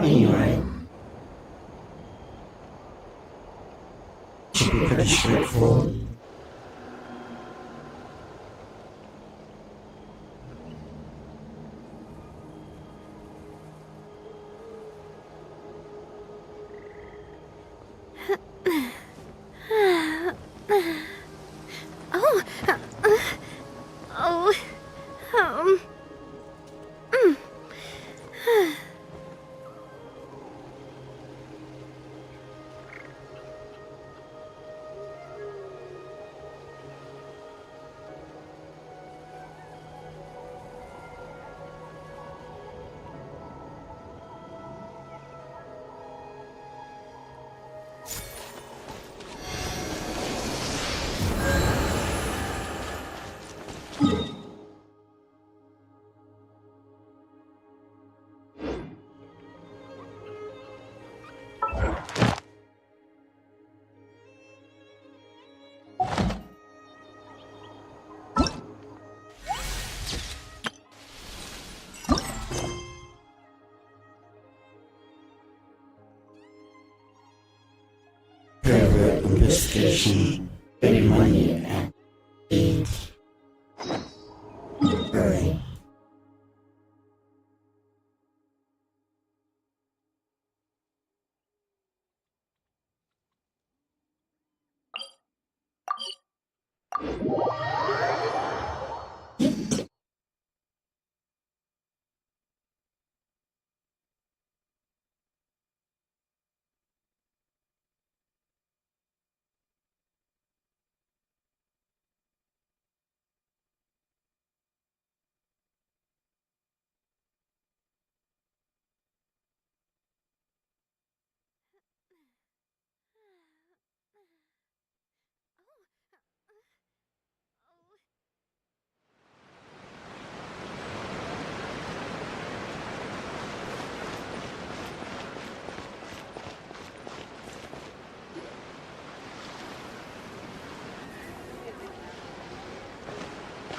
anyway. Should be pretty straightforward. Private investigation, getting money at 8. Hurry.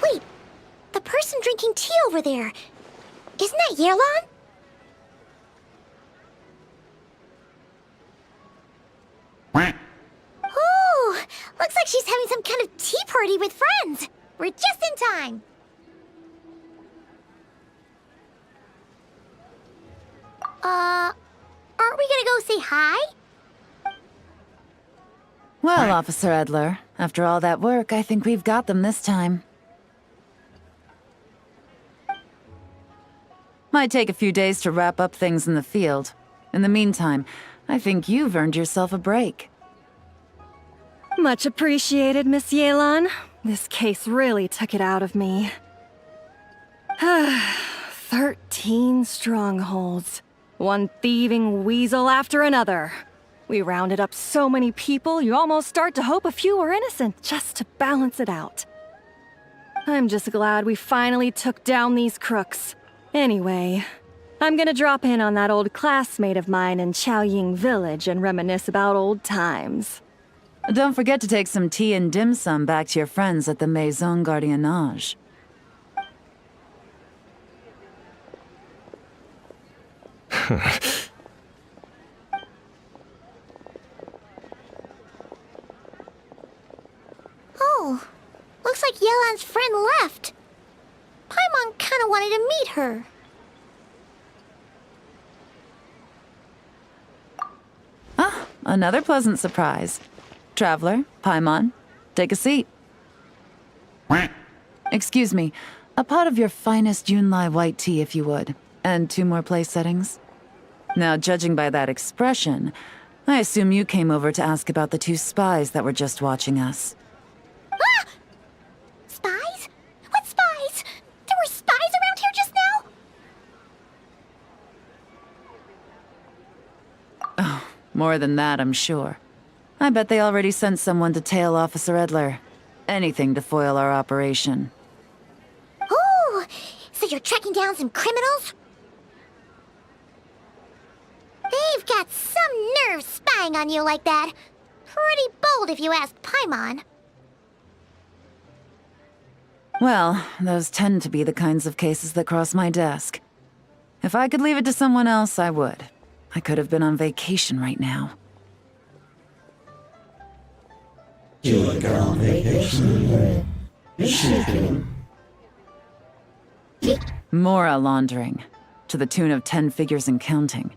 Wait, the person drinking tea over there, isn't that Yelan? Oh, looks like she's having some kind of tea party with friends. We're just in time. Aren't we gonna go say hi? Well, Officer Edler, after all that work, I think we've got them this time. Might take a few days to wrap up things in the field. In the meantime, I think you've earned yourself a break. Much appreciated, Miss Yelan. This case really took it out of me. 13 strongholds. One thieving weasel after another. We rounded up so many people, you almost start to hope a few were innocent, just to balance it out. I'm just glad we finally took down these crooks. Anyway, I'm gonna drop in on that old classmate of mine in Chaoying Village and reminisce about old times. Don't forget to take some tea and dim sum back to your friends at the Maison Gardiennage. Oh, looks like Yelan's friend left. Paimon kinda wanted to meet her. Ah, another pleasant surprise. Traveler, Paimon, take a seat. Excuse me, a pot of your finest Yunlai white tea, if you would, and 2 more place settings. Now, judging by that expression, I assume you came over to ask about the 2 spies that were just watching us. Ah! Spies? What spies? There were spies around here just now? Oh, more than that, I'm sure. I bet they already sent someone to tail Officer Edler. Anything to foil our operation. Oh, so you're tracking down some criminals? They've got some nerve spying on you like that. Pretty bold if you ask Paimon. Well, those tend to be the kinds of cases that cross my desk. If I could leave it to someone else, I would. I could have been on vacation right now. You would go on vacation or shipping. Mora laundering, to the tune of 10 figures and counting.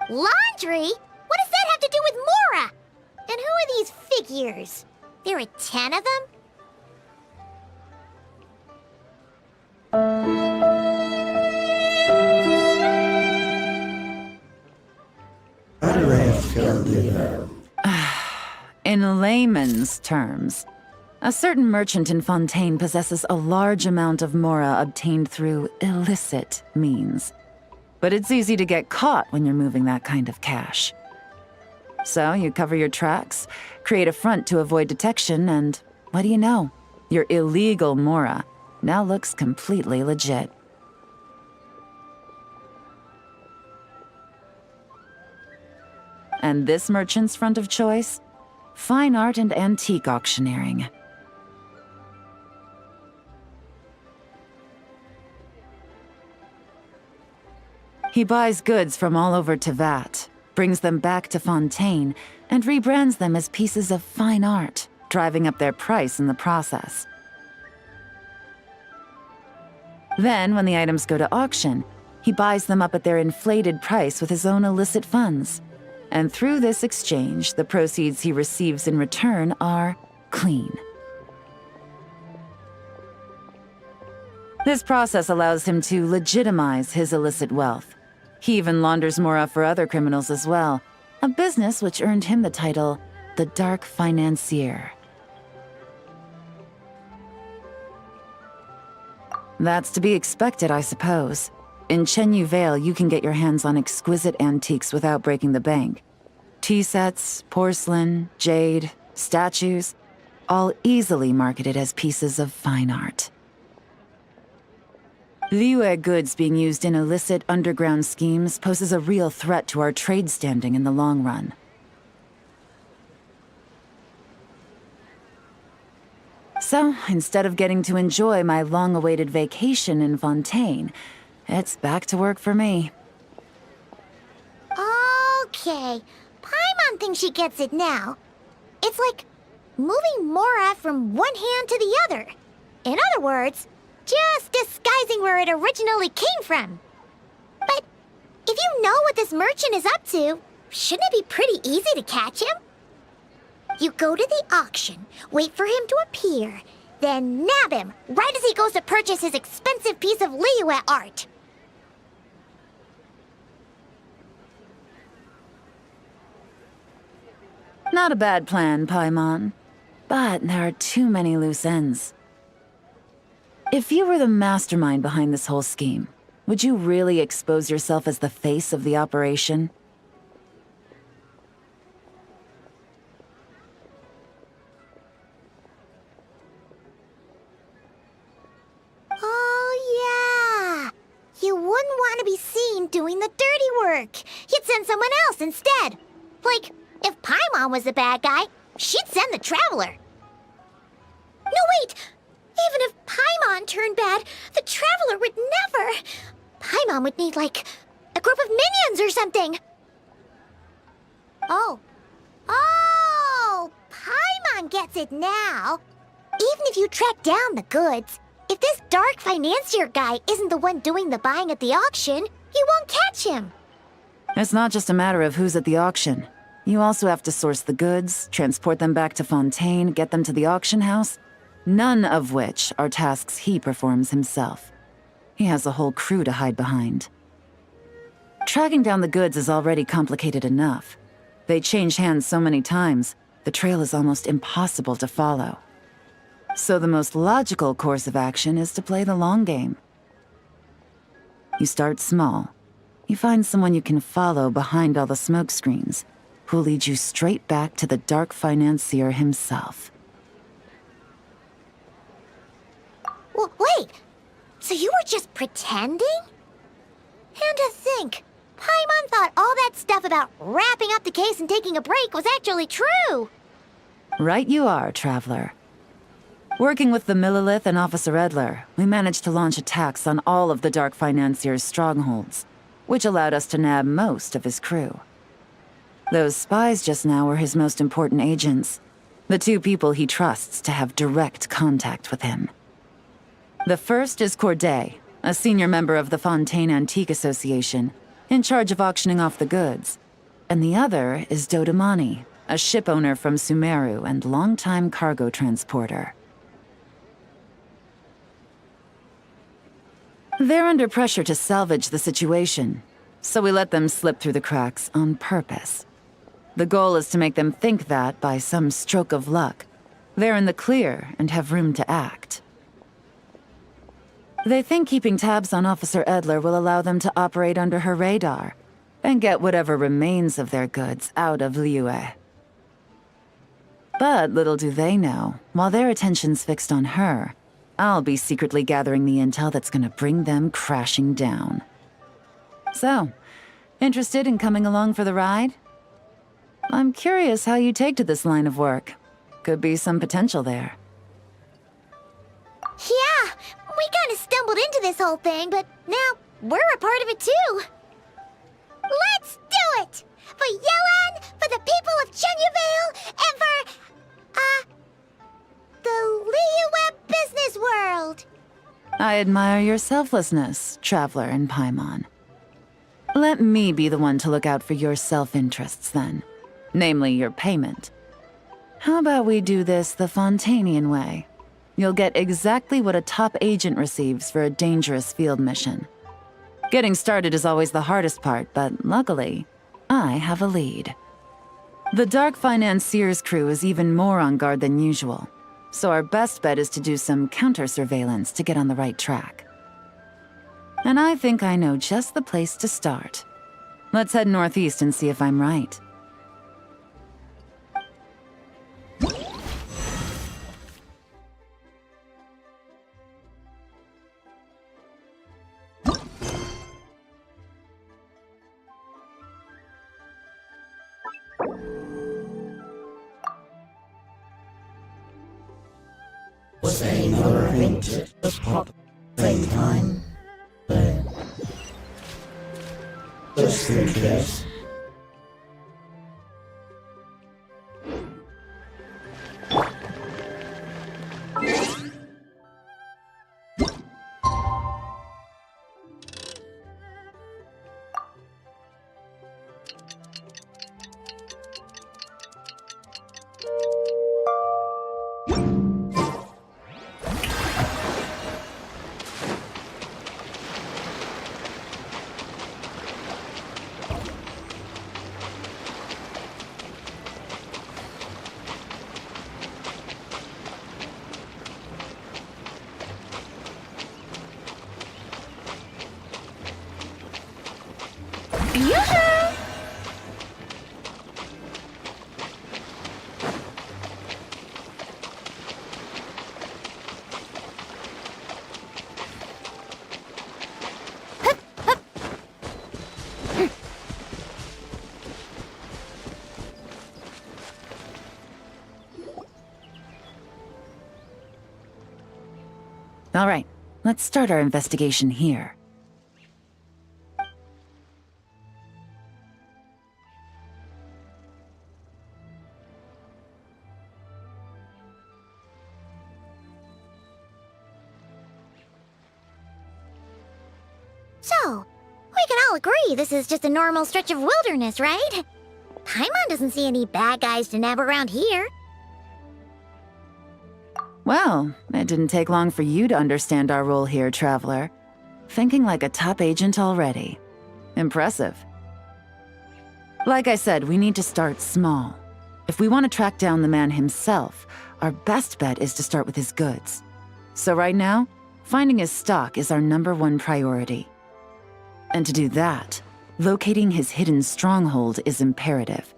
Laundry? What does that have to do with Mora? And who are these figures? There are 10 of them? How do I feel the In layman's terms, a certain merchant in Fontaine possesses a large amount of Mora obtained through illicit means. But it's easy to get caught when you're moving that kind of cash. So you cover your tracks, create a front to avoid detection, and what do you know? Your illegal Mora now looks completely legit. And this merchant's front of choice? Fine art and antique auctioneering. He buys goods from all over Tevat, brings them back to Fontaine, and rebrands them as pieces of fine art, driving up their price in the process. Then, when the items go to auction, he buys them up at their inflated price with his own illicit funds. And through this exchange, the proceeds he receives in return are clean. This process allows him to legitimize his illicit wealth. He even launders Mora for other criminals as well, a business which earned him the title, the Dark Financier. That's to be expected, I suppose. In Chenyu Vale, you can get your hands on exquisite antiques without breaking the bank. Tea sets, porcelain, jade, statues, all easily marketed as pieces of fine art. Liyue goods being used in illicit underground schemes poses a real threat to our trade standing in the long run. So, instead of getting to enjoy my long-awaited vacation in Fontaine, it's back to work for me. Okay, Paimon thinks she gets it now. It's like moving Mora from one hand to the other. In other words, just disguising where it originally came from. But if you know what this merchant is up to, shouldn't it be pretty easy to catch him? You go to the auction, wait for him to appear, then nab him right as he goes to purchase his expensive piece of Liyue art. Not a bad plan, Paimon. But there are too many loose ends. If you were the mastermind behind this whole scheme, would you really expose yourself as the face of the operation? Oh, yeah. You wouldn't want to be seen doing the dirty work. You'd send someone else instead. Like, if Paimon was the bad guy, she'd send the Traveler. No, wait! Even if Paimon turned bad, the Traveler would never... Paimon would need, like, a group of minions or something. Oh. Oh! Paimon gets it now. Even if you track down the goods, if this Dark Financier guy isn't the one doing the buying at the auction, you won't catch him. It's not just a matter of who's at the auction. You also have to source the goods, transport them back to Fontaine, get them to the auction house. None of which are tasks he performs himself. He has a whole crew to hide behind. Tracking down the goods is already complicated enough. They change hands so many times, the trail is almost impossible to follow. So the most logical course of action is to play the long game. You start small. You find someone you can follow behind all the smoke screens, who'll lead you straight back to the Dark Financier himself. Well, wait! So you were just pretending? And to think, Paimon thought all that stuff about wrapping up the case and taking a break was actually true! Right you are, Traveler. Working with the Millilith and Officer Edler, we managed to launch attacks on all of the Dark Financier's strongholds, which allowed us to nab most of his crew. Those spies just now were his most important agents, the two people he trusts to have direct contact with him. The first is Corday, a senior member of the Fontaine Antique Association, in charge of auctioning off the goods. And the other is Dodamani, a ship owner from Sumeru and longtime cargo transporter. They're under pressure to salvage the situation, so we let them slip through the cracks on purpose. The goal is to make them think that, by some stroke of luck, they're in the clear and have room to act. They think keeping tabs on Officer Edler will allow them to operate under her radar and get whatever remains of their goods out of Liyue. But little do they know, while their attention's fixed on her, I'll be secretly gathering the intel that's gonna bring them crashing down. So, interested in coming along for the ride? I'm curious how you take to this line of work. Could be some potential there. Yeah, we kind of stumbled into this whole thing, but now we're a part of it too. Let's do it! For Yelan, for the people of Chenyavale, and for, the Liyue business world! I admire your selflessness, Traveler and Paimon. Let me be the one to look out for your self-interests then. Namely, your payment. How about we do this the Fontainian way? You'll get exactly what a top agent receives for a dangerous field mission. Getting started is always the hardest part, but luckily, I have a lead. The Dark Financier's crew is even more on guard than usual, so our best bet is to do some counter-surveillance to get on the right track. And I think I know just the place to start. Let's head northeast and see if I'm right. Same other hint, just pop. Same time. There. Just in case. All right, let's start our investigation here. So, we can all agree this is just a normal stretch of wilderness, right? Paimon doesn't see any bad guys to nab around here. Well, it didn't take long for you to understand our role here, Traveler. Thinking like a top agent already. Impressive. Like I said, we need to start small. If we want to track down the man himself, our best bet is to start with his goods. So right now, finding his stock is our #1 priority. And to do that, locating his hidden stronghold is imperative.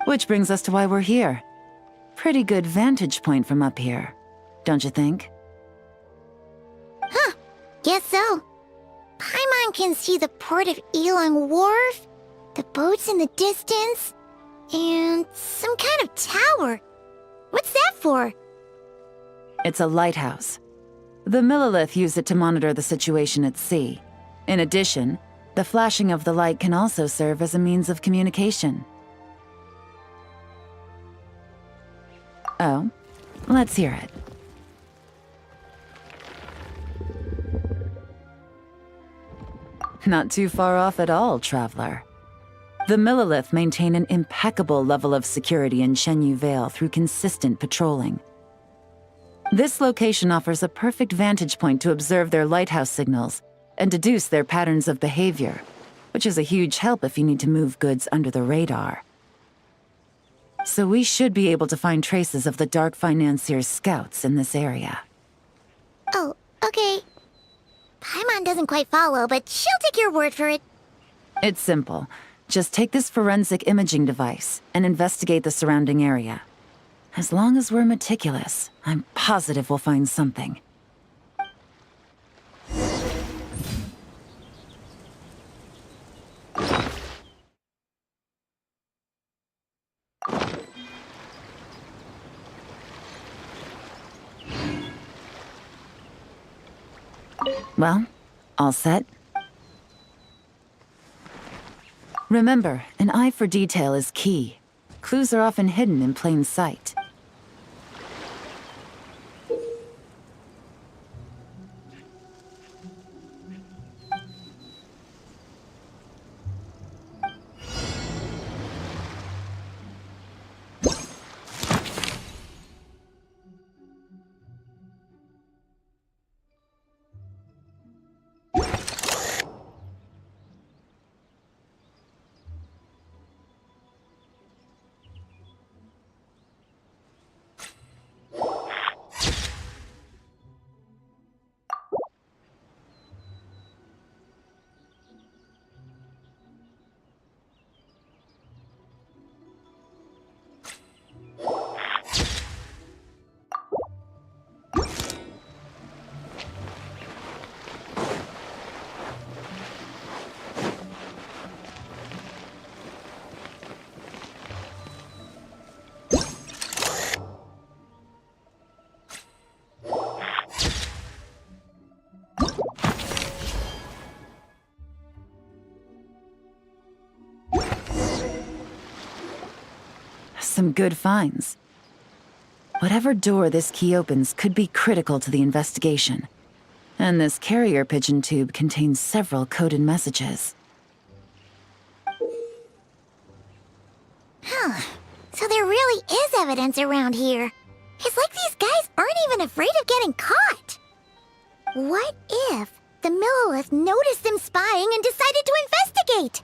Which brings us to why we're here. Pretty good vantage point from up here, don't you think? Huh, guess so. Paimon can see the port of Elang Wharf, the boats in the distance, and some kind of tower. What's that for? It's a lighthouse. The Millilith use it to monitor the situation at sea. In addition, the flashing of the light can also serve as a means of communication. Oh, let's hear it. Not too far off at all, traveler. The Millilith maintain an impeccable level of security in Shenyu Vale through consistent patrolling. This location offers a perfect vantage point to observe their lighthouse signals and deduce their patterns of behavior, which is a huge help if you need to move goods under the radar. So we should be able to find traces of the Dark Financier's scouts in this area. Oh, okay. Paimon doesn't quite follow, but she'll take your word for it. It's simple. Just take this forensic imaging device and investigate the surrounding area. As long as we're meticulous, I'm positive we'll find something. Well, all set? Remember, an eye for detail is key. Clues are often hidden in plain sight. Some good finds. Whatever door this key opens could be critical to the investigation. And this carrier pigeon tube contains several coded messages. So there really is evidence around here. It's like these guys aren't even afraid of getting caught. What if the Millilith noticed them spying and decided to investigate?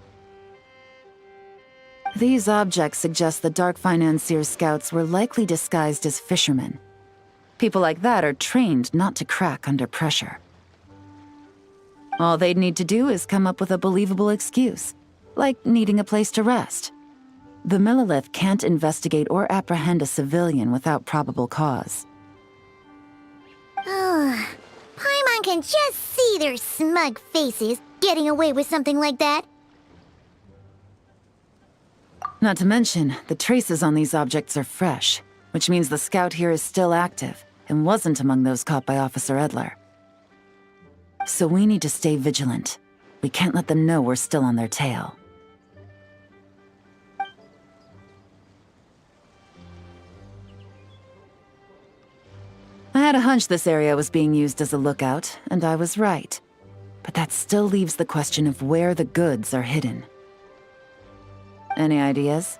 These objects suggest the Dark Financier scouts were likely disguised as fishermen. People like that are trained not to crack under pressure. All they'd need to do is come up with a believable excuse, like needing a place to rest. The Millilith can't investigate or apprehend a civilian without probable cause. Paimon can just see their smug faces getting away with something like that. Not to mention, the traces on these objects are fresh, which means the scout here is still active and wasn't among those caught by Officer Edler. So we need to stay vigilant. We can't let them know we're still on their tail. I had a hunch this area was being used as a lookout, and I was right. But that still leaves the question of where the goods are hidden. Any ideas?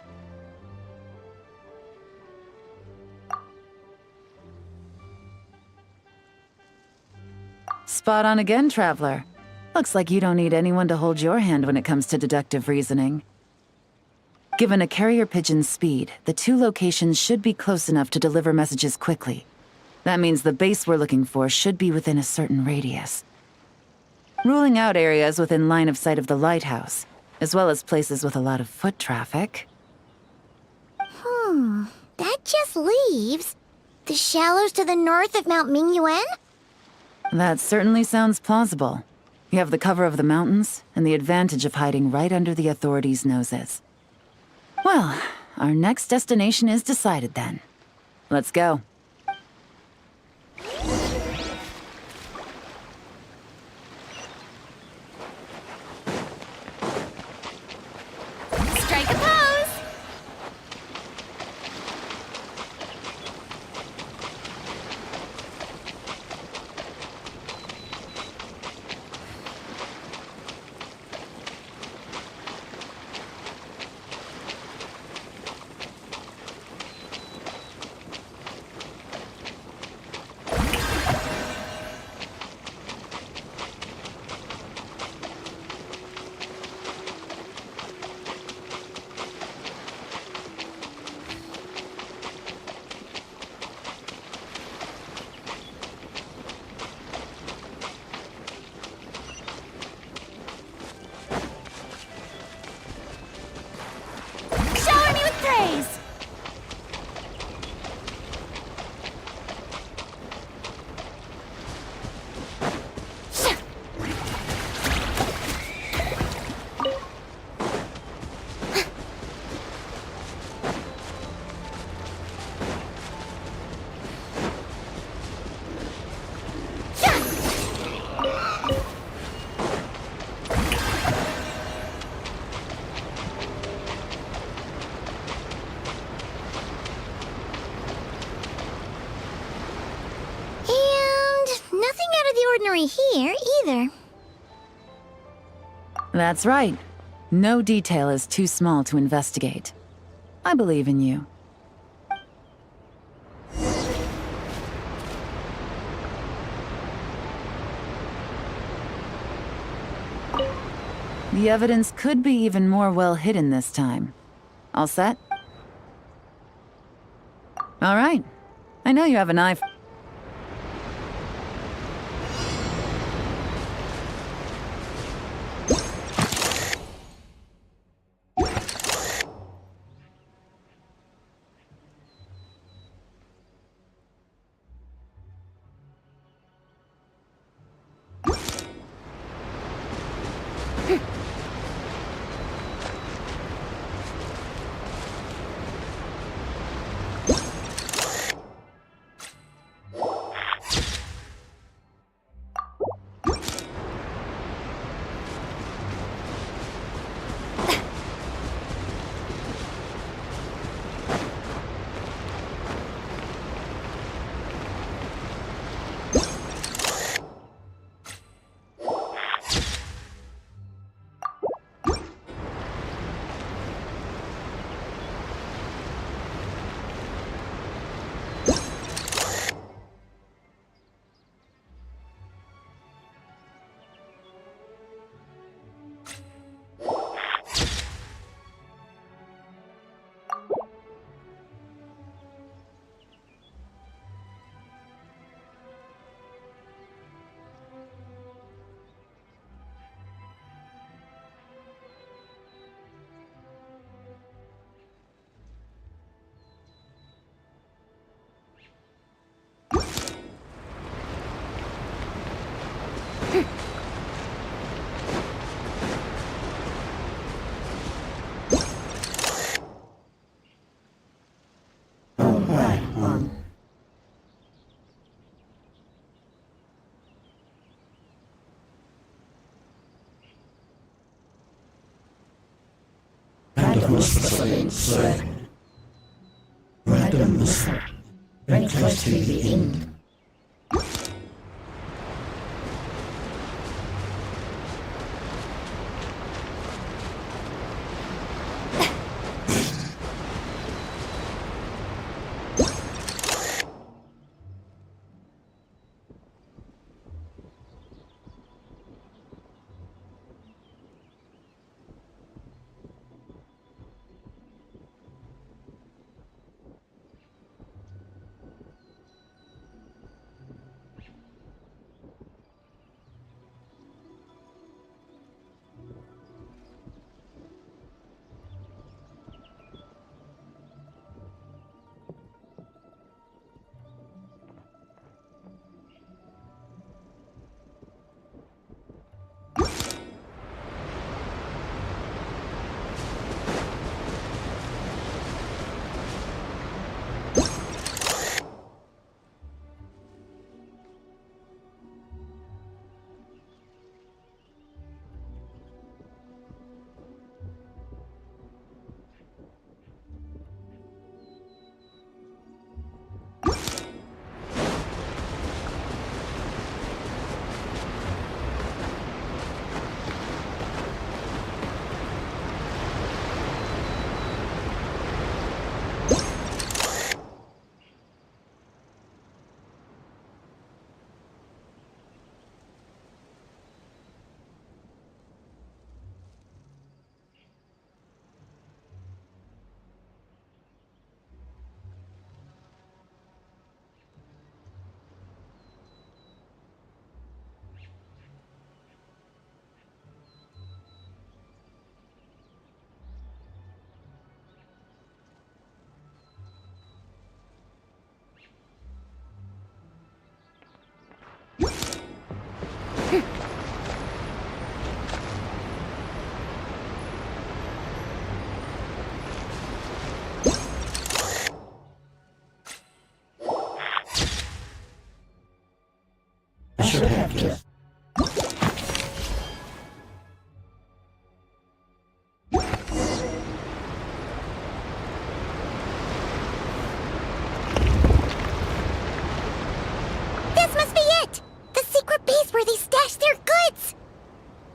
Spot on again, traveler. Looks like you don't need anyone to hold your hand when it comes to deductive reasoning. Given a carrier pigeon's speed, the two locations should be close enough to deliver messages quickly. That means the base we're looking for should be within a certain radius. Ruling out areas within line of sight of the lighthouse, as well as places with a lot of foot traffic. That just leaves the shallows to the north of Mount Mingyuan? That certainly sounds plausible. You have the cover of the mountains, and the advantage of hiding right under the authorities' noses. Well, our next destination is decided then. Let's go. here either. That's right. No detail is too small to investigate. I believe in you. The evidence could be even more well hidden this time. All set? All right. I know you have an eye for... Very close to the end.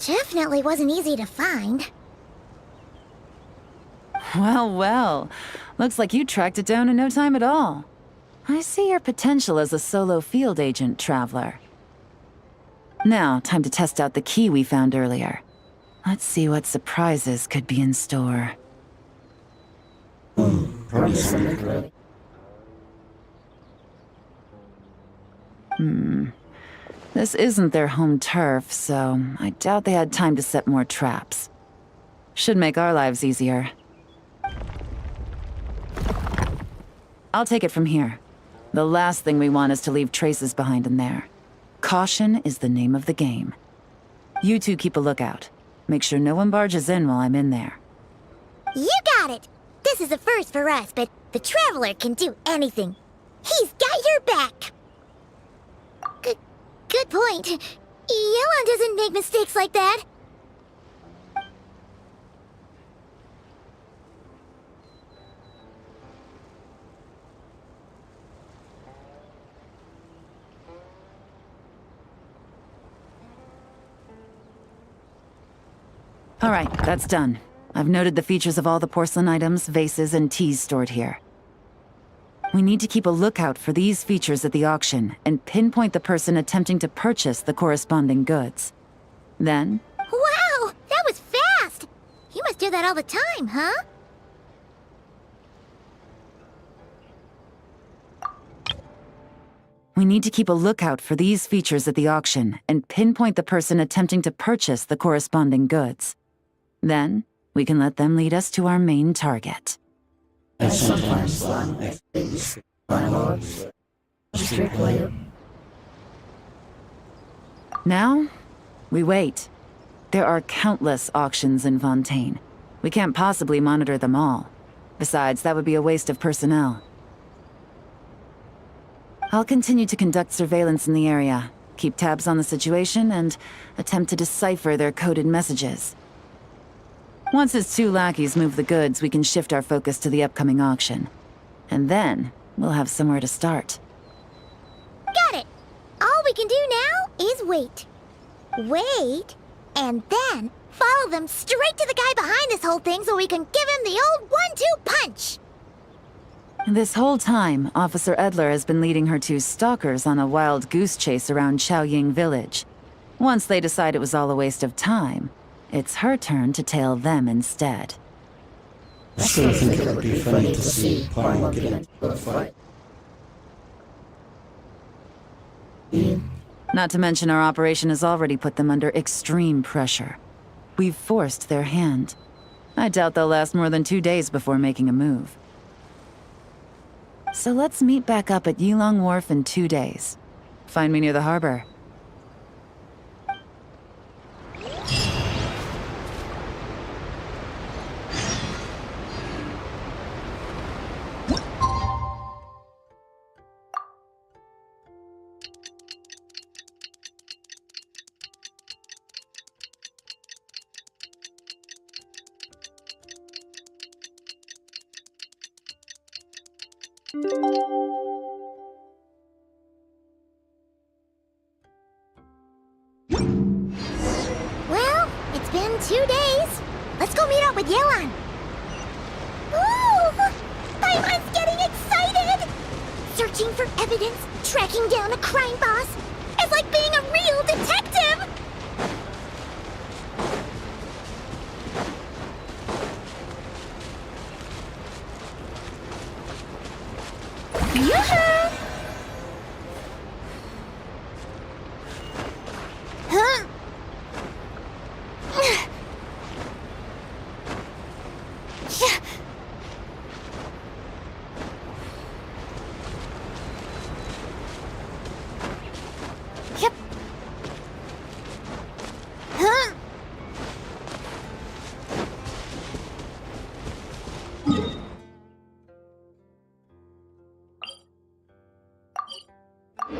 Definitely wasn't easy to find. Well, well. Looks like you tracked it down in no time at all. I see your potential as a solo field agent, Traveler. Now, time to test out the key we found earlier. Let's see what surprises could be in store. Probably something great. This isn't their home turf, so I doubt they had time to set more traps. Should make our lives easier. I'll take it from here. The last thing we want is to leave traces behind in there. Caution is the name of the game. You two keep a lookout. Make sure no one barges in while I'm in there. You got it! This is a first for us, but the Traveler can do anything. He's got your back! Good point. Yelan doesn't make mistakes like that. All right, that's done. I've noted the features of all the porcelain items, vases, and teas stored here. We need to keep a lookout for these features at the auction and pinpoint the person attempting to purchase the corresponding goods. Then, Wow, that was fast! You must do that all the time, huh? we need to keep a lookout for these features at the auction and pinpoint the person attempting to purchase the corresponding goods. Then, we can let them lead us to our main target. And sometimes fun things, lords, strict layer. Now, we wait. There are countless auctions in Fontaine. We can't possibly monitor them all. Besides, that would be a waste of personnel. I'll continue to conduct surveillance in the area, keep tabs on the situation, and attempt to decipher their coded messages. Once his two lackeys move the goods, we can shift our focus to the upcoming auction. And then, we'll have somewhere to start. Got it! All we can do now is wait. Wait, and then follow them straight to the guy behind this whole thing so we can give him the old 1-2 punch! This whole time, Officer Edler has been leading her two stalkers on a wild goose chase around Chaoying village. Once they decide it was all a waste of time, it's her turn to tail them instead. I still think it would be funny to see Paimon get into a fight. Not to mention our operation has already put them under extreme pressure. We've forced their hand. I doubt they'll last more than 2 days before making a move. So let's meet back up at Yilong Wharf in 2 days. Find me near the harbor. Well, it's been 2 days. Let's go meet up with Yelan. Ooh! Paimon's getting excited! Searching for evidence, tracking down a crime boss. It's like being a real detective! Yoo-hoo! Huh? Yep. Huh?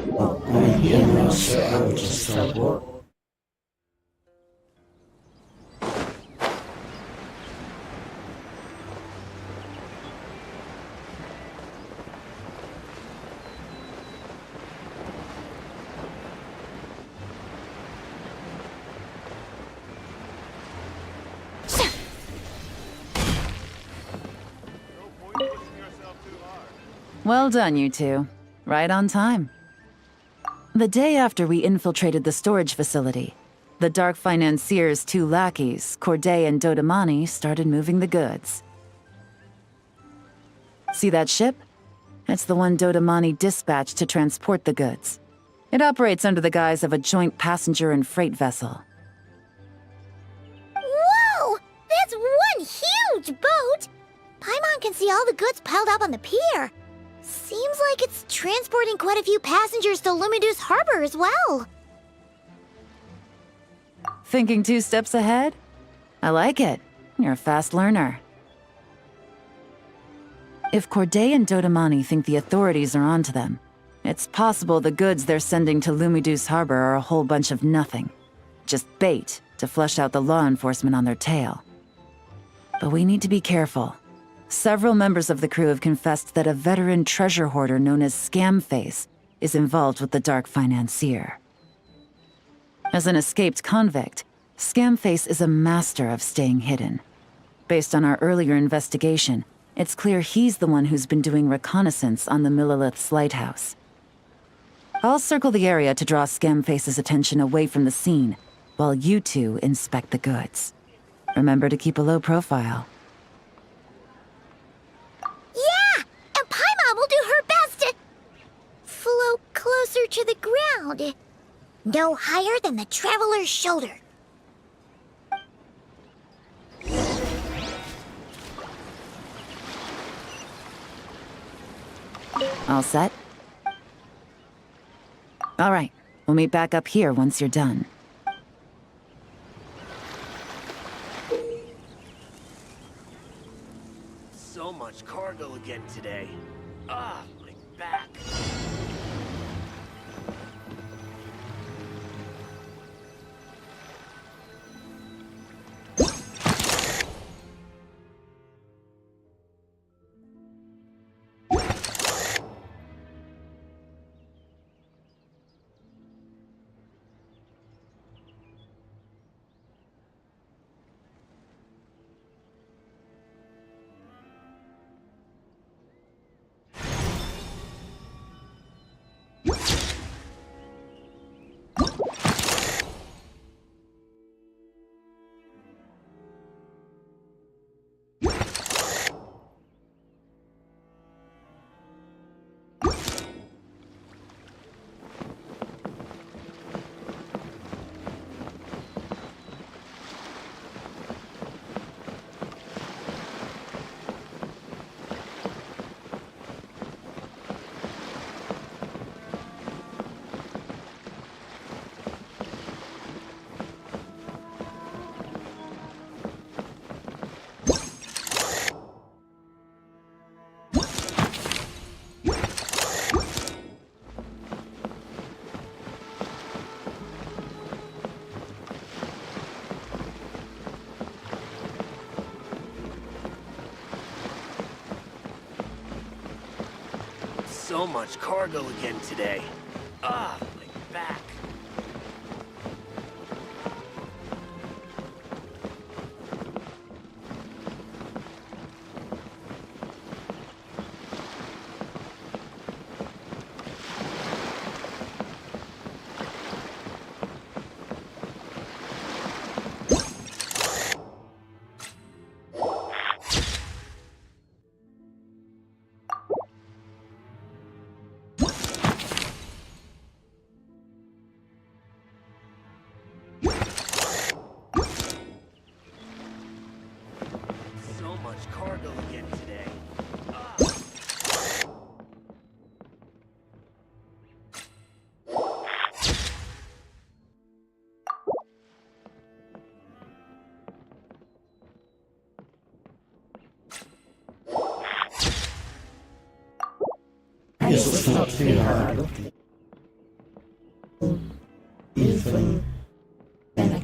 Well, maybe in Russia I would just start war. Well done, you two. Right on time. The day after we infiltrated the storage facility, the Dark Financier's two lackeys, Corday and Dodamani, started moving the goods. See that ship? It's the one Dodamani dispatched to transport the goods. It operates under the guise of a joint passenger and freight vessel. Whoa! That's one huge boat! Paimon can see all the goods piled up on the pier. Seems like it's transporting quite a few passengers to Lumidu's harbor as well. Thinking 2 steps ahead? I like it. You're a fast learner. If Corday and Dodamani think the authorities are onto them, it's possible the goods they're sending to Lumidu's harbor are a whole bunch of nothing. Just bait to flush out the law enforcement on their tail. But we need to be careful. Several members of the crew have confessed that a veteran treasure hoarder known as Scamface is involved with the Dark Financier. As an escaped convict, Scamface is a master of staying hidden. Based on our earlier investigation, it's clear he's the one who's been doing reconnaissance on the Millilith's lighthouse. I'll circle the area to draw Scamface's attention away from the scene, while you two inspect the goods. Remember to keep a low profile. Yeah! And Paimon will do her best to float closer to the ground. No higher than the traveler's shoulder. All set? All right, we'll meet back up here once you're done. So much cargo again today. Ah, my back. So much cargo again today. Ah, my back. So much cargo again today. It's not too hard. Easily. Panic.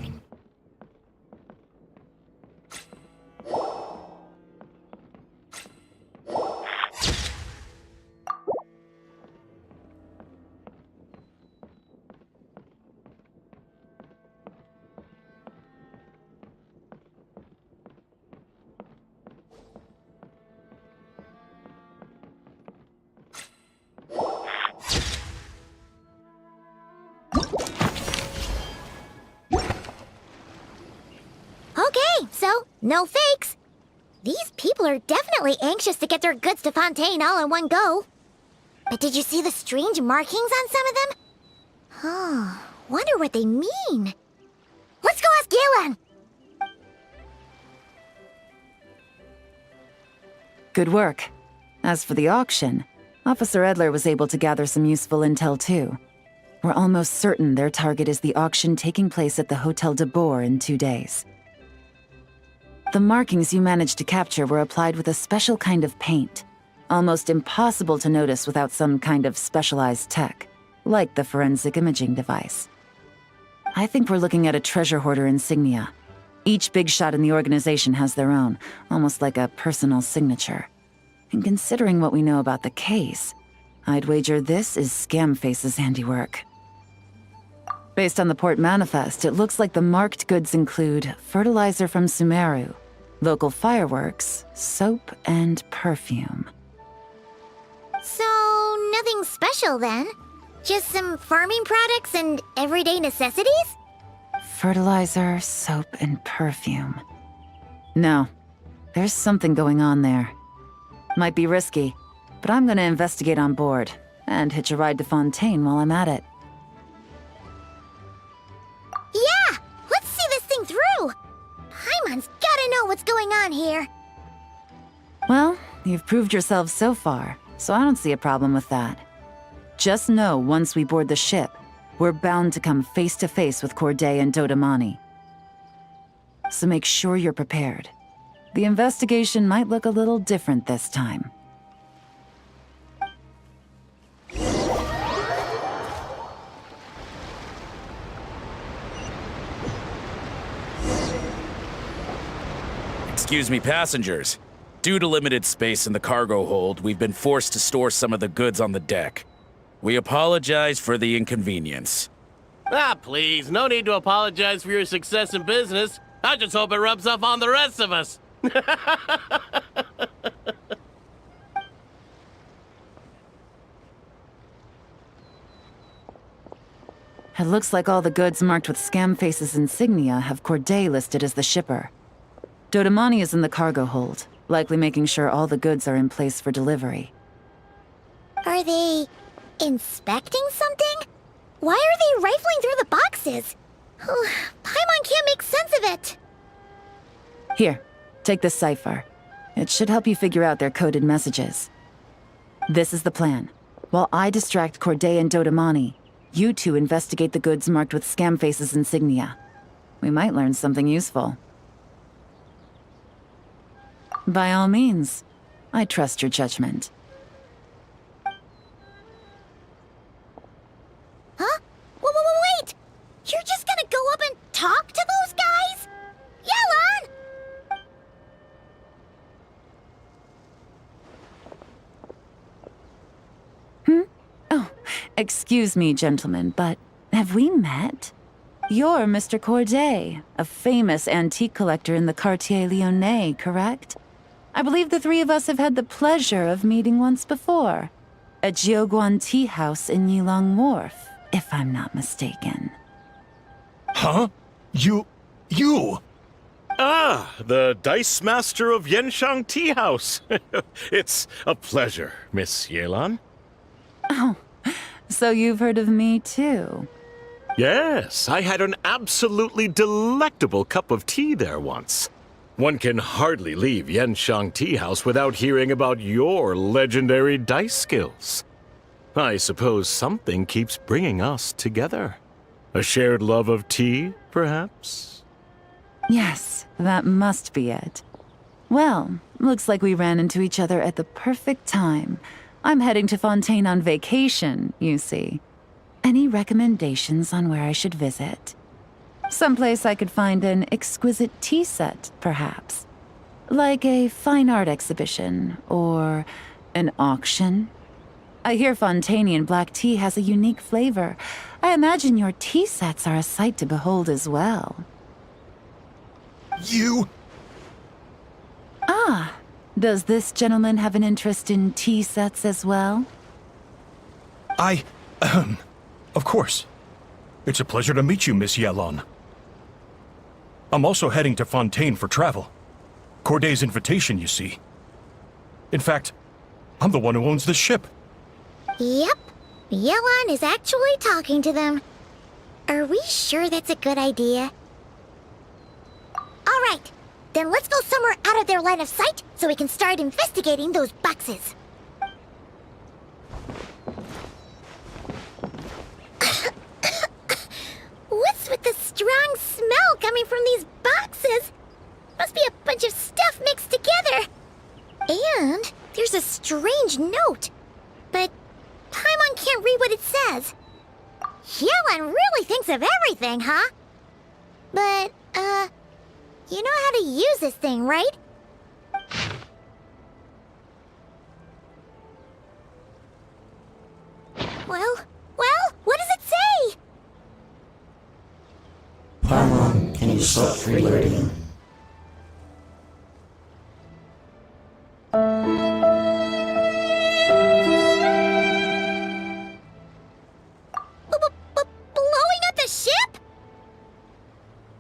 so no fakes. These people are definitely anxious to get their goods to Fontaine all in one go. But did you see the strange markings on some of them? Oh, wonder what they mean. Let's go ask Yelan! Good work. As for the auction, Officer Edler was able to gather some useful intel too. We're almost certain their target is the auction taking place at the Hotel de Boer in 2 days. The markings you managed to capture were applied with a special kind of paint, almost impossible to notice without some kind of specialized tech, like the forensic imaging device. I think we're looking at a treasure hoarder insignia. Each big shot in the organization has their own, almost like a personal signature. And considering what we know about the case, I'd wager this is Scamface's handiwork. Based on the port manifest, it looks like the marked goods include fertilizer from Sumeru, local fireworks, soap, and perfume. So, nothing special then? Just some farming products and everyday necessities? Fertilizer, soap, and perfume. No, there's something going on there. Might be risky, but I'm gonna investigate on board, and hitch a ride to Fontaine while I'm at it. Yeah! Let's see this thing through! Paimon's gotta know what's going on here. Well, you've proved yourselves so far, so I don't see a problem with that. Just know once we board the ship, we're bound to come face to face with Corday and Dodamani. So make sure you're prepared. The investigation might look a little different this time. Excuse me, passengers. Due to limited space in the cargo hold, we've been forced to store some of the goods on the deck. We apologize for the inconvenience. Ah, please, no need to apologize for your success in business. I just hope it rubs off on the rest of us. It looks like all the goods marked with Scamface's insignia have Corday listed as the shipper. Dodamani is in the cargo hold, likely making sure all the goods are in place for delivery. Are they inspecting something? Why are they rifling through the boxes? Paimon can't make sense of it. Here, take this cipher. It should help you figure out their coded messages. This is the plan. While I distract Corday and Dodamani, you two investigate the goods marked with Scamface's insignia. We might learn something useful. By all means, I trust your judgment. Huh? Wait! You're just gonna go up and talk to those guys? Yelan! Oh, excuse me, gentlemen, but have we met? You're Mr. Corday, a famous antique collector in the Quartier Lyonnais, correct? I believe the three of us have had the pleasure of meeting once before. At Jiuguan Tea House in Yilong Wharf, if I'm not mistaken. Huh? You... Ah, the Dice Master of Yenshang Tea House. It's a pleasure, Miss Yelan. Oh, so you've heard of me too? Yes, I had an absolutely delectable cup of tea there once. One can hardly leave Yenshang Tea House without hearing about your legendary dice skills. I suppose something keeps bringing us together. A shared love of tea, perhaps? Yes, that must be it. Well, looks like we ran into each other at the perfect time. I'm heading to Fontaine on vacation, you see. Any recommendations on where I should visit? Someplace I could find an exquisite tea set, perhaps. Like a fine art exhibition, or an auction. I hear Fontainian black tea has a unique flavor. I imagine your tea sets are a sight to behold as well. You... Ah, does this gentleman have an interest in tea sets as well? Of course. It's a pleasure to meet you, Miss Yelan. I'm also heading to Fontaine for travel. Corday's invitation, you see. In fact, I'm the one who owns this ship. Yep. Yelan is actually talking to them. Are we sure that's a good idea? All right. Then let's go somewhere out of their line of sight so we can start investigating those boxes. What's with the strong smell coming from these boxes? Must be a bunch of stuff mixed together. And there's a strange note. But Paimon can't read what it says. Yelan really thinks of everything, huh? But, you know how to use this thing, right? Well, what does it say? Paimon, can you stop reloading? Blowing up the ship?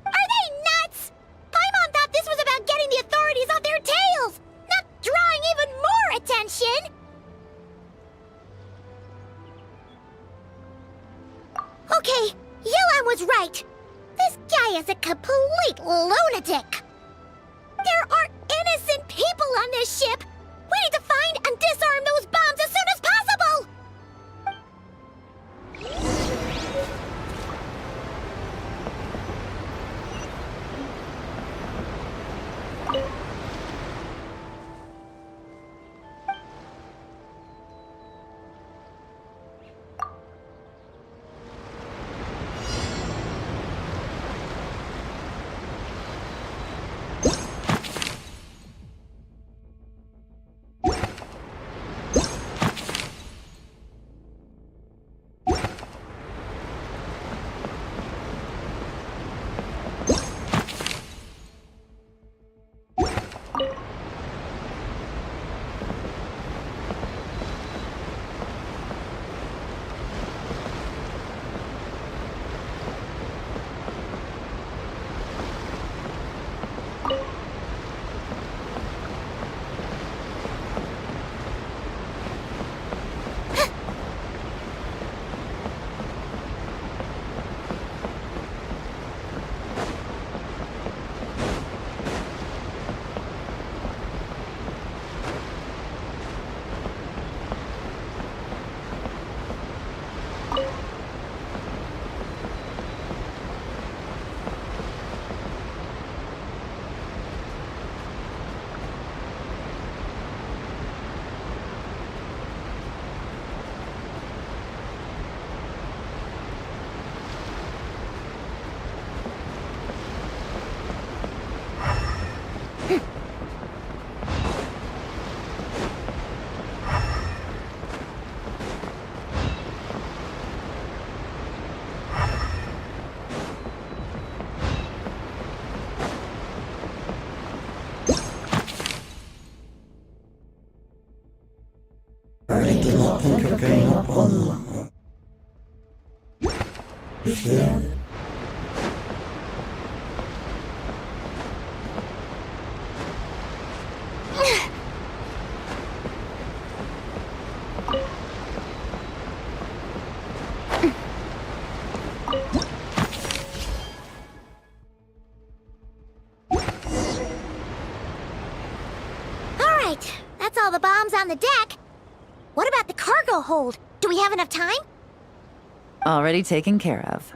Are they nuts? Paimon thought this was about getting the authorities off their tails, not drawing even more attention. Okay, Yelan was right. This guy is a complete lunatic. There are innocent people on this ship. We need to find and disarm those bombs as soon as possible. I did not think of going up on there. All right, that's all the bombs on the deck. What about the cargo hold? Do we have enough time? Already taken care of.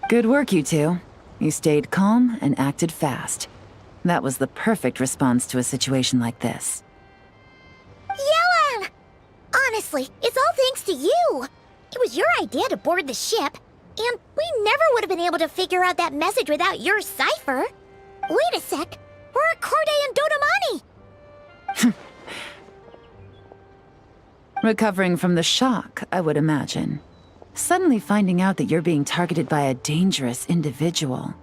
Good work, you two. You stayed calm and acted fast. That was the perfect response to a situation like this. Yelan! Honestly, it's all thanks to you. It was your idea to board the ship, and we never would have been able to figure out that message without your cipher. Wait a sec. We're at Corday and Dodamani. Recovering from the shock, I would imagine. Suddenly finding out that you're being targeted by a dangerous individual.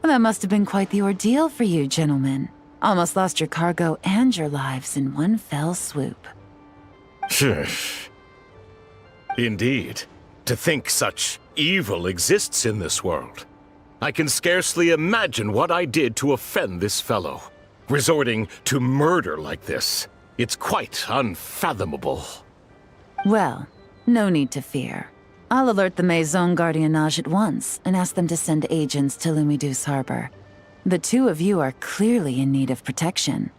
That must have been quite the ordeal for you, gentlemen. Almost lost your cargo and your lives in one fell swoop. Indeed. To think such evil exists in this world. I can scarcely imagine what I did to offend this fellow. Resorting to murder like this. It's quite unfathomable. Well, no need to fear. I'll alert the Maison Gardiennage at once and ask them to send agents to Lumiduce Harbor. The two of you are clearly in need of protection.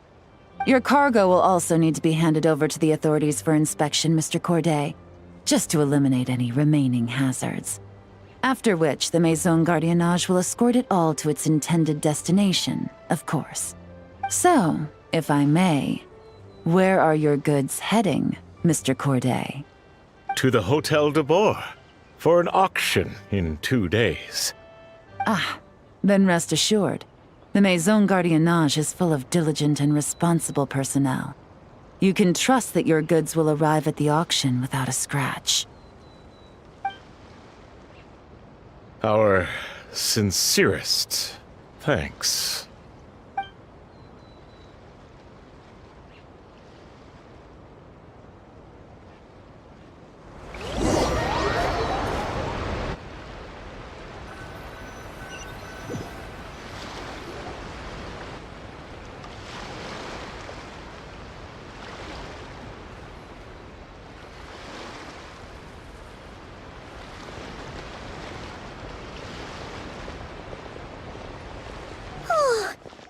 Your cargo will also need to be handed over to the authorities for inspection, Mr. Corday, just to eliminate any remaining hazards. After which, the Maison Gardiennage will escort it all to its intended destination, of course. So, if I may, where are your goods heading, Mr. Corday? To the Hotel de Boer for an auction in 2 days. Ah, then rest assured. The Maison Gardiennage is full of diligent and responsible personnel. You can trust that your goods will arrive at the auction without a scratch. Our sincerest thanks.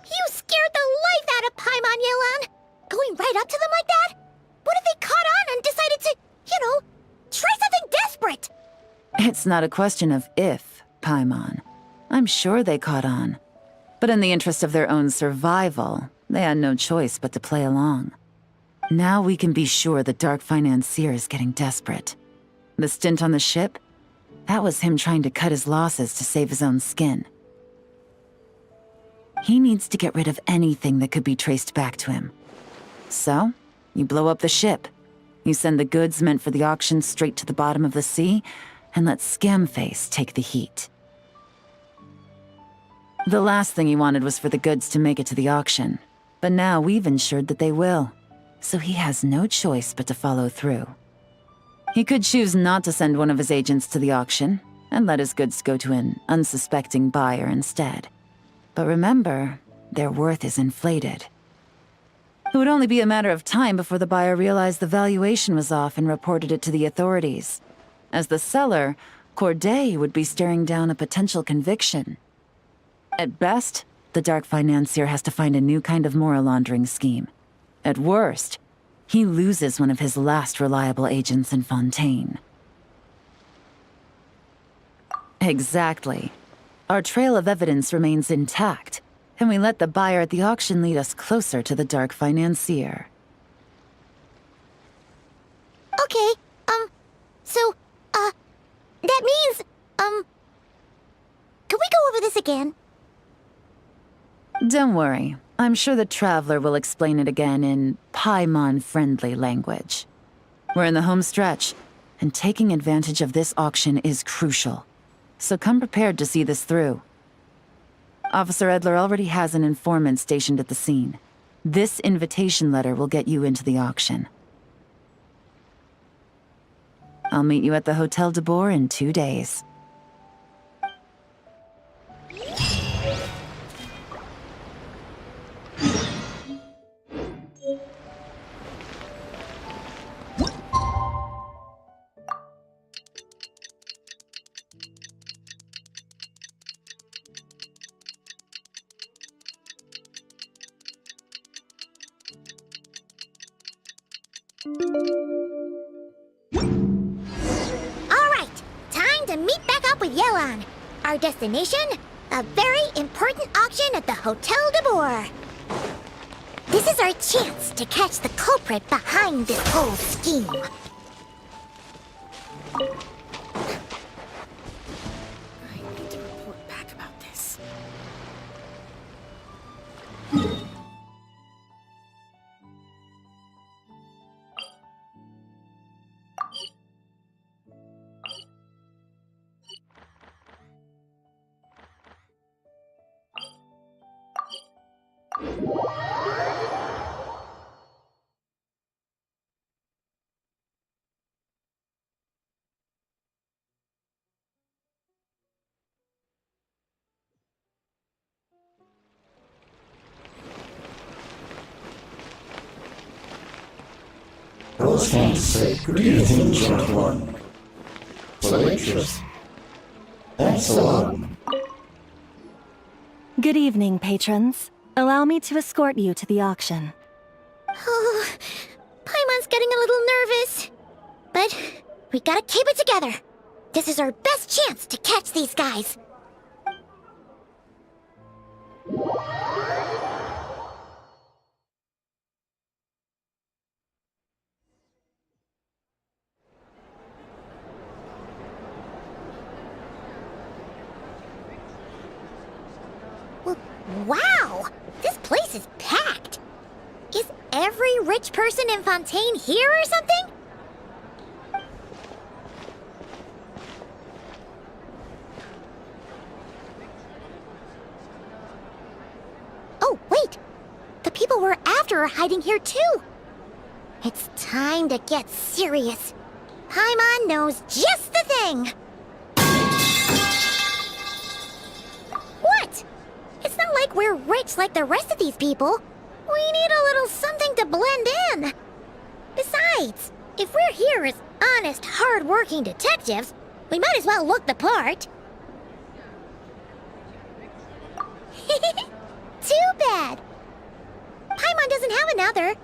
You scared the life out of Paimon, Yelan! Going right up to them like that? What if they caught on and decided to, try something desperate? It's not a question of if, Paimon. I'm sure they caught on. But in the interest of their own survival, they had no choice but to play along. Now we can be sure the Dark Financier is getting desperate. The stint on the ship? That was him trying to cut his losses to save his own skin. He needs to get rid of anything that could be traced back to him. So, you blow up the ship. You send the goods meant for the auction straight to the bottom of the sea, and let Scamface take the heat. The last thing he wanted was for the goods to make it to the auction, but now we've ensured that they will, so he has no choice but to follow through. He could choose not to send one of his agents to the auction, and let his goods go to an unsuspecting buyer instead. But remember, their worth is inflated. It would only be a matter of time before the buyer realized the valuation was off and reported it to the authorities. As the seller, Corday would be staring down a potential conviction. At best, the Dark Financier has to find a new kind of moral laundering scheme. At worst, he loses one of his last reliable agents in Fontaine. Exactly. Our trail of evidence remains intact, and we let the buyer at the auction lead us closer to the Dark Financier. Okay, so, that means, can we go over this again? Don't worry. I'm sure the Traveler will explain it again in Paimon-friendly language. We're in the home stretch, and taking advantage of this auction is crucial. So come prepared to see this through. Officer Edler already has an informant stationed at the scene. This invitation letter will get you into the auction. I'll meet you at the Hotel de Boer in 2 days. Alright, time to meet back up with Yelan. Our destination? A very important auction at the Hotel de Boer. This is our chance to catch the culprit behind this whole scheme. I need to report back about this. was going to say, greetings, gentle one. The waitress. Thanks a lot. Good evening, patrons. Allow me to escort you to the auction. Oh, Paimon's getting a little nervous. But we gotta keep it together. This is our best chance to catch these guys. Wow! This place is packed! Is every rich person in Fontaine here or something? Oh, wait! The people we're after are hiding here too! It's time to get serious. Paimon knows just the thing! What? It's not like we're rich like the rest of these people. We need a little something to blend in. Besides, if we're here as honest, hard-working detectives, we might as well look the part. Too bad. Paimon doesn't have another,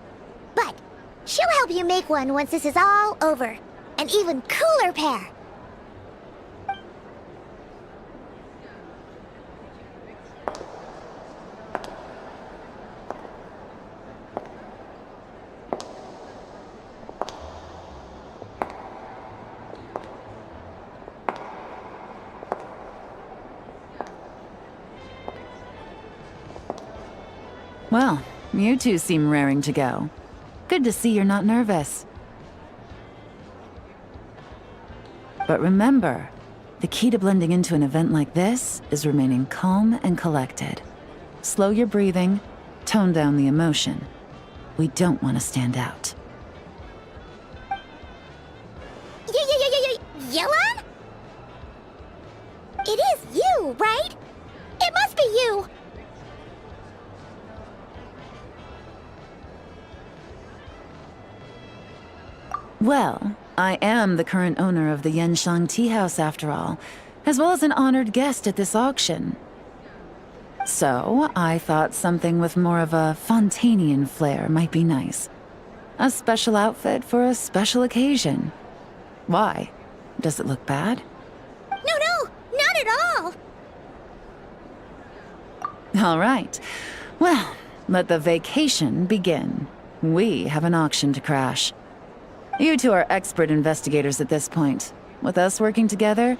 but she'll help you make one once this is all over. An even cooler pair. Well, you two seem raring to go. Good to see you're not nervous. But remember, the key to blending into an event like this is remaining calm and collected. Slow your breathing, tone down the emotion. We don't want to stand out. Yelan? It is you, right? It must be you! Well, I am the current owner of the Genshin Tea House after all, as well as an honored guest at this auction. So, I thought something with more of a Fontainian flair might be nice. A special outfit for a special occasion. Why? Does it look bad? No, not at all! All right. Well, let the vacation begin. We have an auction to crash. You two are expert investigators at this point. With us working together,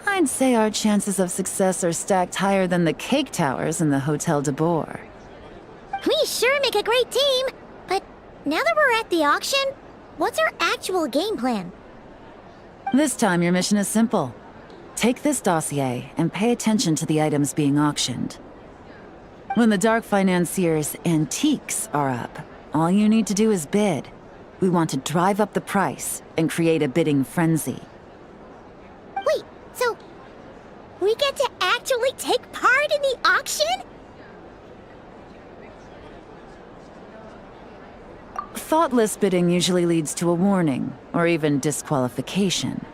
I'd say our chances of success are stacked higher than the cake towers in the Hotel de Boer. We sure make a great team, but now that we're at the auction, what's our actual game plan? This time your mission is simple. Take this dossier and pay attention to the items being auctioned. When the Dark Financier's antiques are up, all you need to do is bid. We want to drive up the price and create a bidding frenzy. Wait, so we get to actually take part in the auction? Thoughtless bidding usually leads to a warning, or even disqualification.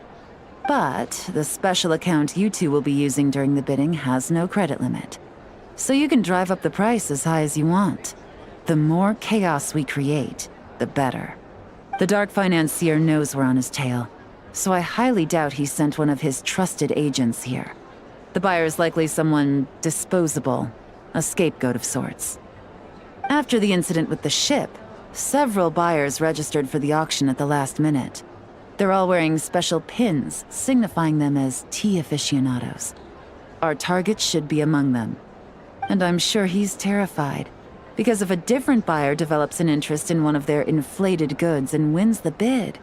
But the special account you two will be using during the bidding has no credit limit. So you can drive up the price as high as you want. The more chaos we create, the better. The Dark Financier knows we're on his tail, so I highly doubt he sent one of his trusted agents here. The buyer's likely someone disposable, a scapegoat of sorts. After the incident with the ship, several buyers registered for the auction at the last minute. They're all wearing special pins, signifying them as tea aficionados. Our target should be among them. And I'm sure he's terrified. Because if a different buyer develops an interest in one of their inflated goods and wins the bid,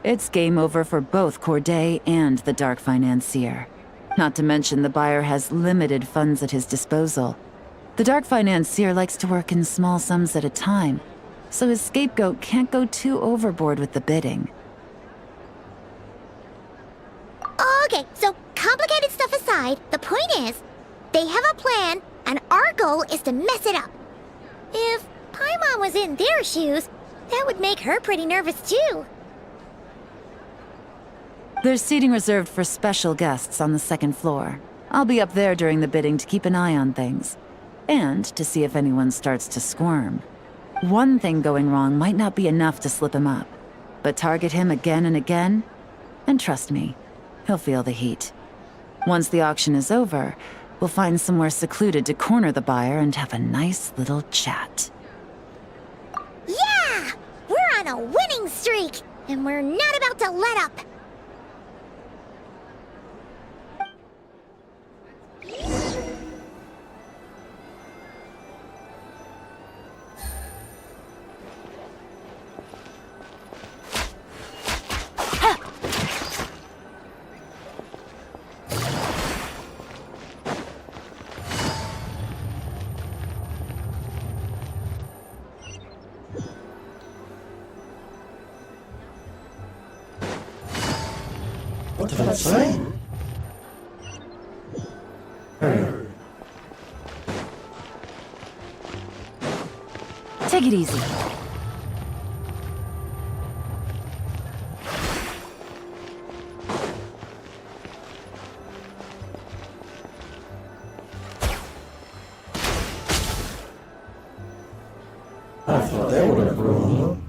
it's game over for both Corday and the Dark Financier. Not to mention the buyer has limited funds at his disposal. The Dark Financier likes to work in small sums at a time, so his scapegoat can't go too overboard with the bidding. Okay, so complicated stuff aside, the point is, they have a plan, and our goal is to mess it up. If Paimon was in their shoes, that would make her pretty nervous too. There's seating reserved for special guests on the second floor. I'll be up there during the bidding to keep an eye on things. And to see if anyone starts to squirm. One thing going wrong might not be enough to slip him up. But target him again and again, and trust me, he'll feel the heat. Once the auction is over, we'll find somewhere secluded to corner the buyer and have a nice little chat. Yeah! We're on a winning streak, and we're not about to let up. What did I say? Take it easy. I thought they would have grown.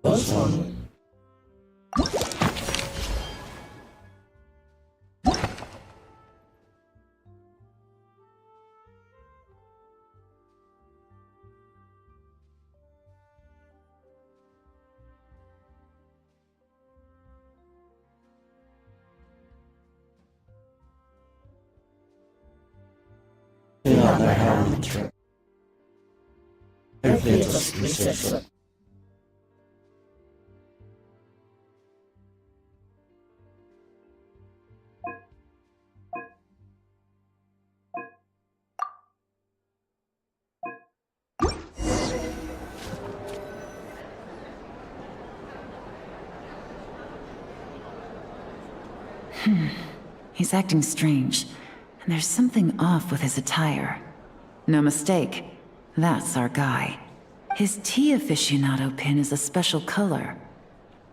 This one. Yeah, they're having a trip. Hopefully it just resets it. He's acting strange, and there's something off with his attire. No mistake, that's our guy. His tea aficionado pin is a special color.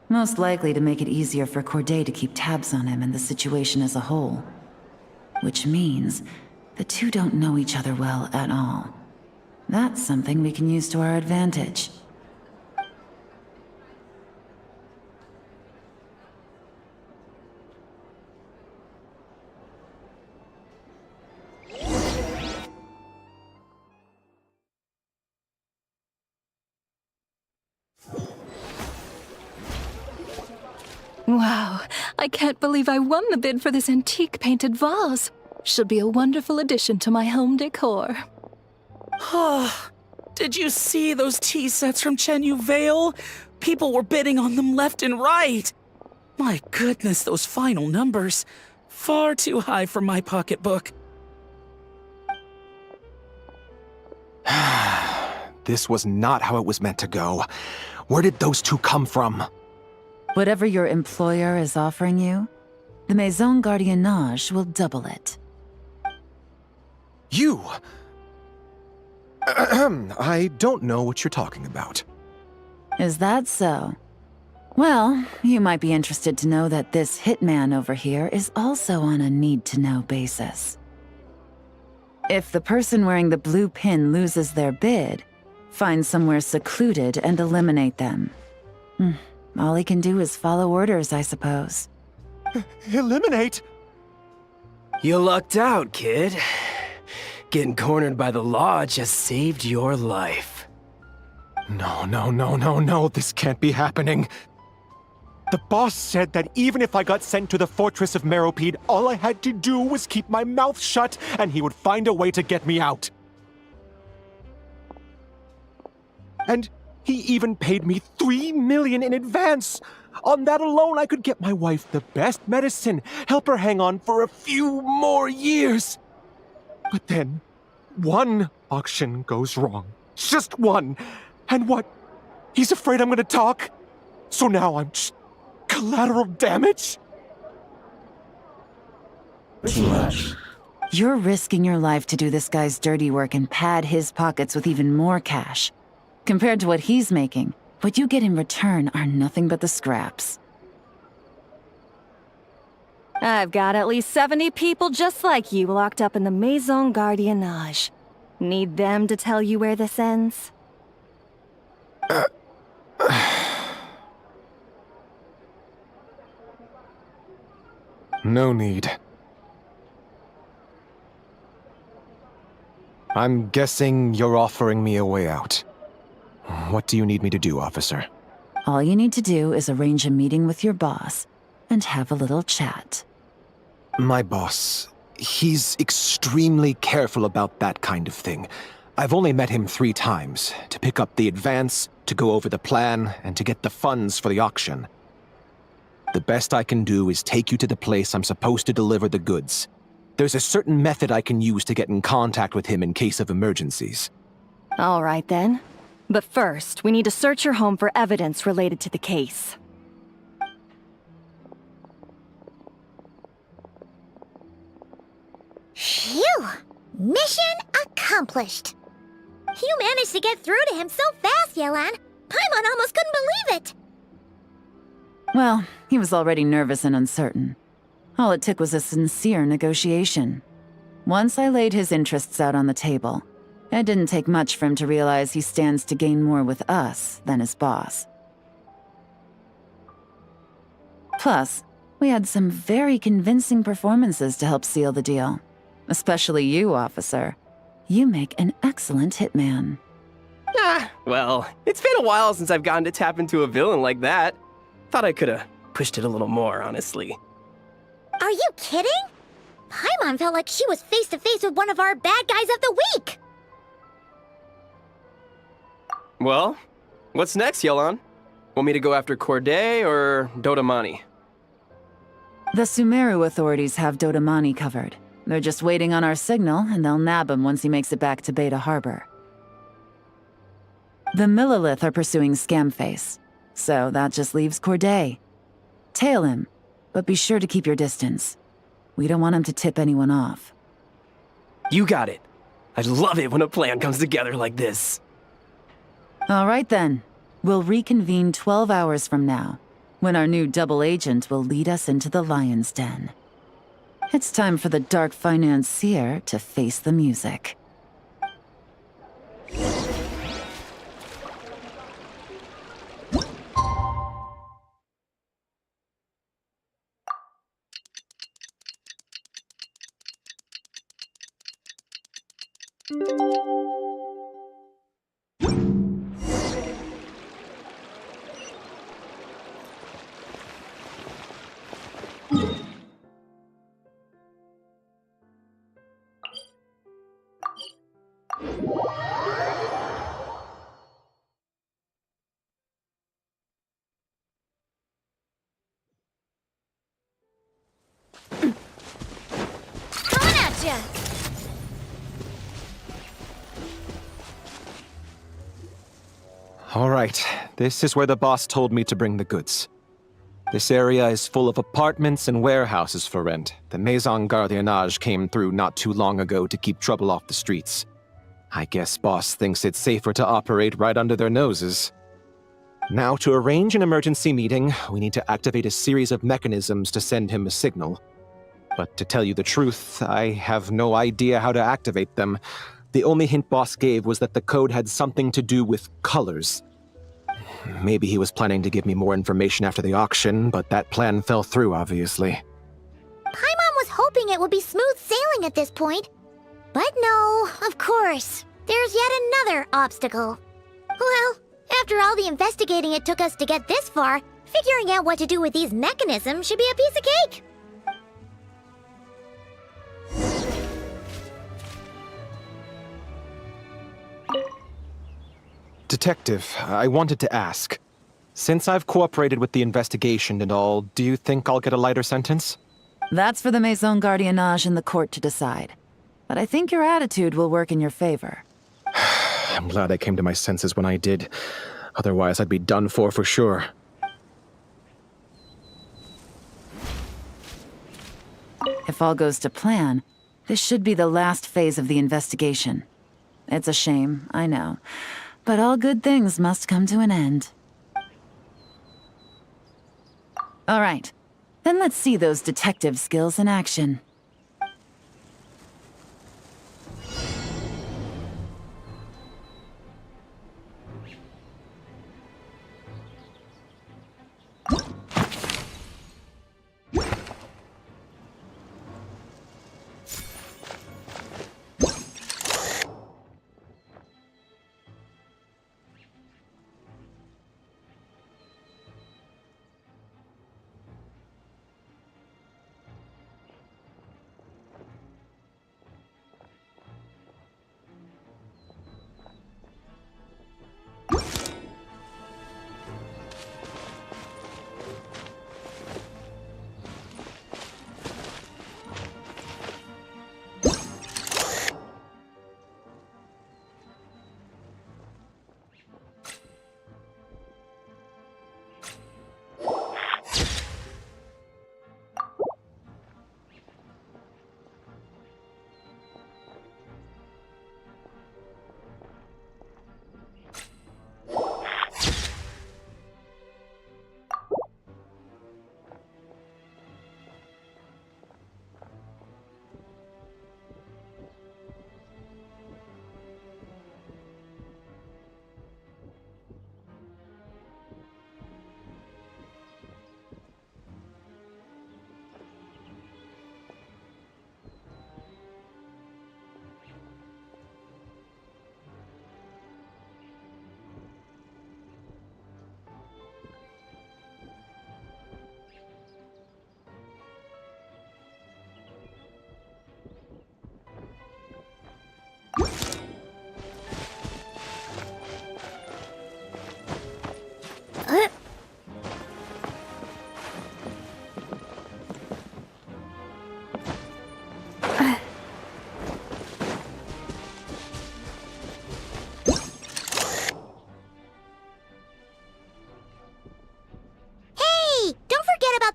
Most likely to make it easier for Corday to keep tabs on him and the situation as a whole. Which means the two don't know each other well at all. That's something we can use to our advantage. Wow, I can't believe I won the bid for this antique painted vase. Should be a wonderful addition to my home decor. Did you see those tea sets from Chenyu Vale? People were bidding on them left and right. My goodness, those final numbers. Far too high for my pocketbook. This was not how it was meant to go. Where did those two come from? Whatever your employer is offering you, the Maison Gardiennage will double it. You! I don't know what you're talking about. Is that so? Well, you might be interested to know that this hitman over here is also on a need-to-know basis. If the person wearing the blue pin loses their bid, find somewhere secluded and eliminate them. All he can do is follow orders, I suppose. Eliminate? You lucked out, kid. Getting cornered by the law just saved your life. No, this can't be happening. The boss said that even if I got sent to the Fortress of Meropide, all I had to do was keep my mouth shut, and he would find a way to get me out. And he even paid me $3 million in advance. On that alone, I could get my wife the best medicine, help her hang on for a few more years. But then, one auction goes wrong. Just one. And what? He's afraid I'm gonna talk? So now I'm just collateral damage? Too much. You're risking your life to do this guy's dirty work and pad his pockets with even more cash. Compared to what he's making, what you get in return are nothing but the scraps. I've got at least 70 people just like you locked up in the Maison Gardiennage. Need them to tell you where this ends? No need. I'm guessing you're offering me a way out. What do you need me to do, officer? All you need to do is arrange a meeting with your boss and have a little chat. My boss, he's extremely careful about that kind of thing. I've only met him 3 times, to pick up the advance, to go over the plan, and to get the funds for the auction. The best I can do is take you to the place I'm supposed to deliver the goods. There's a certain method I can use to get in contact with him in case of emergencies. All right then. But first, we need to search your home for evidence related to the case. Phew! Mission accomplished. You managed to get through to him so fast, Yelan. Paimon almost couldn't believe it. Well, he was already nervous and uncertain. All it took was a sincere negotiation. Once I laid his interests out on the table, it didn't take much for him to realize he stands to gain more with us than his boss. Plus, we had some very convincing performances to help seal the deal. Especially you, officer. You make an excellent hitman. Well, it's been a while since I've gotten to tap into a villain like that. Thought I could've pushed it a little more, honestly. Are you kidding? Paimon felt like she was face to face with one of our bad guys of the week. Well, what's next, Yelan? Want me to go after Corday or Dodamani? The Sumeru authorities have Dodamani covered. They're just waiting on our signal, and they'll nab him once he makes it back to Beta Harbor. The Millilith are pursuing Scamface, so that just leaves Corday. Tail him, but be sure to keep your distance. We don't want him to tip anyone off. You got it. I love it when a plan comes together like this. All right then. We'll reconvene 12 hours from now, when our new double agent will lead us into the Lion's Den. It's time for the dark financier to face the music. area! All right, this is where the boss told me to bring the goods. This area is full of apartments and warehouses for rent. The Maison Gardiennage came through not too long ago to keep trouble off the streets. I guess boss thinks it's safer to operate right under their noses. Now, to arrange an emergency meeting, we need to activate a series of mechanisms to send him a signal. But to tell you the truth, I have no idea how to activate them. The only hint boss gave was that the code had something to do with colors. Maybe he was planning to give me more information after the auction, but that plan fell through, obviously. Paimon was hoping it would be smooth sailing at this point. But no, of course. There's yet another obstacle. Well, after all the investigating it took us to get this far, figuring out what to do with these mechanisms should be a piece of cake. Detective, I wanted to ask. Since I've cooperated with the investigation and all, do you think I'll get a lighter sentence? That's for the Maison Gardiennage and the court to decide. But I think your attitude will work in your favor. I'm glad I came to my senses when I did. Otherwise, I'd be done for sure. If all goes to plan, this should be the last phase of the investigation. It's a shame, I know. But all good things must come to an end. All right. Then let's see those detective skills in action.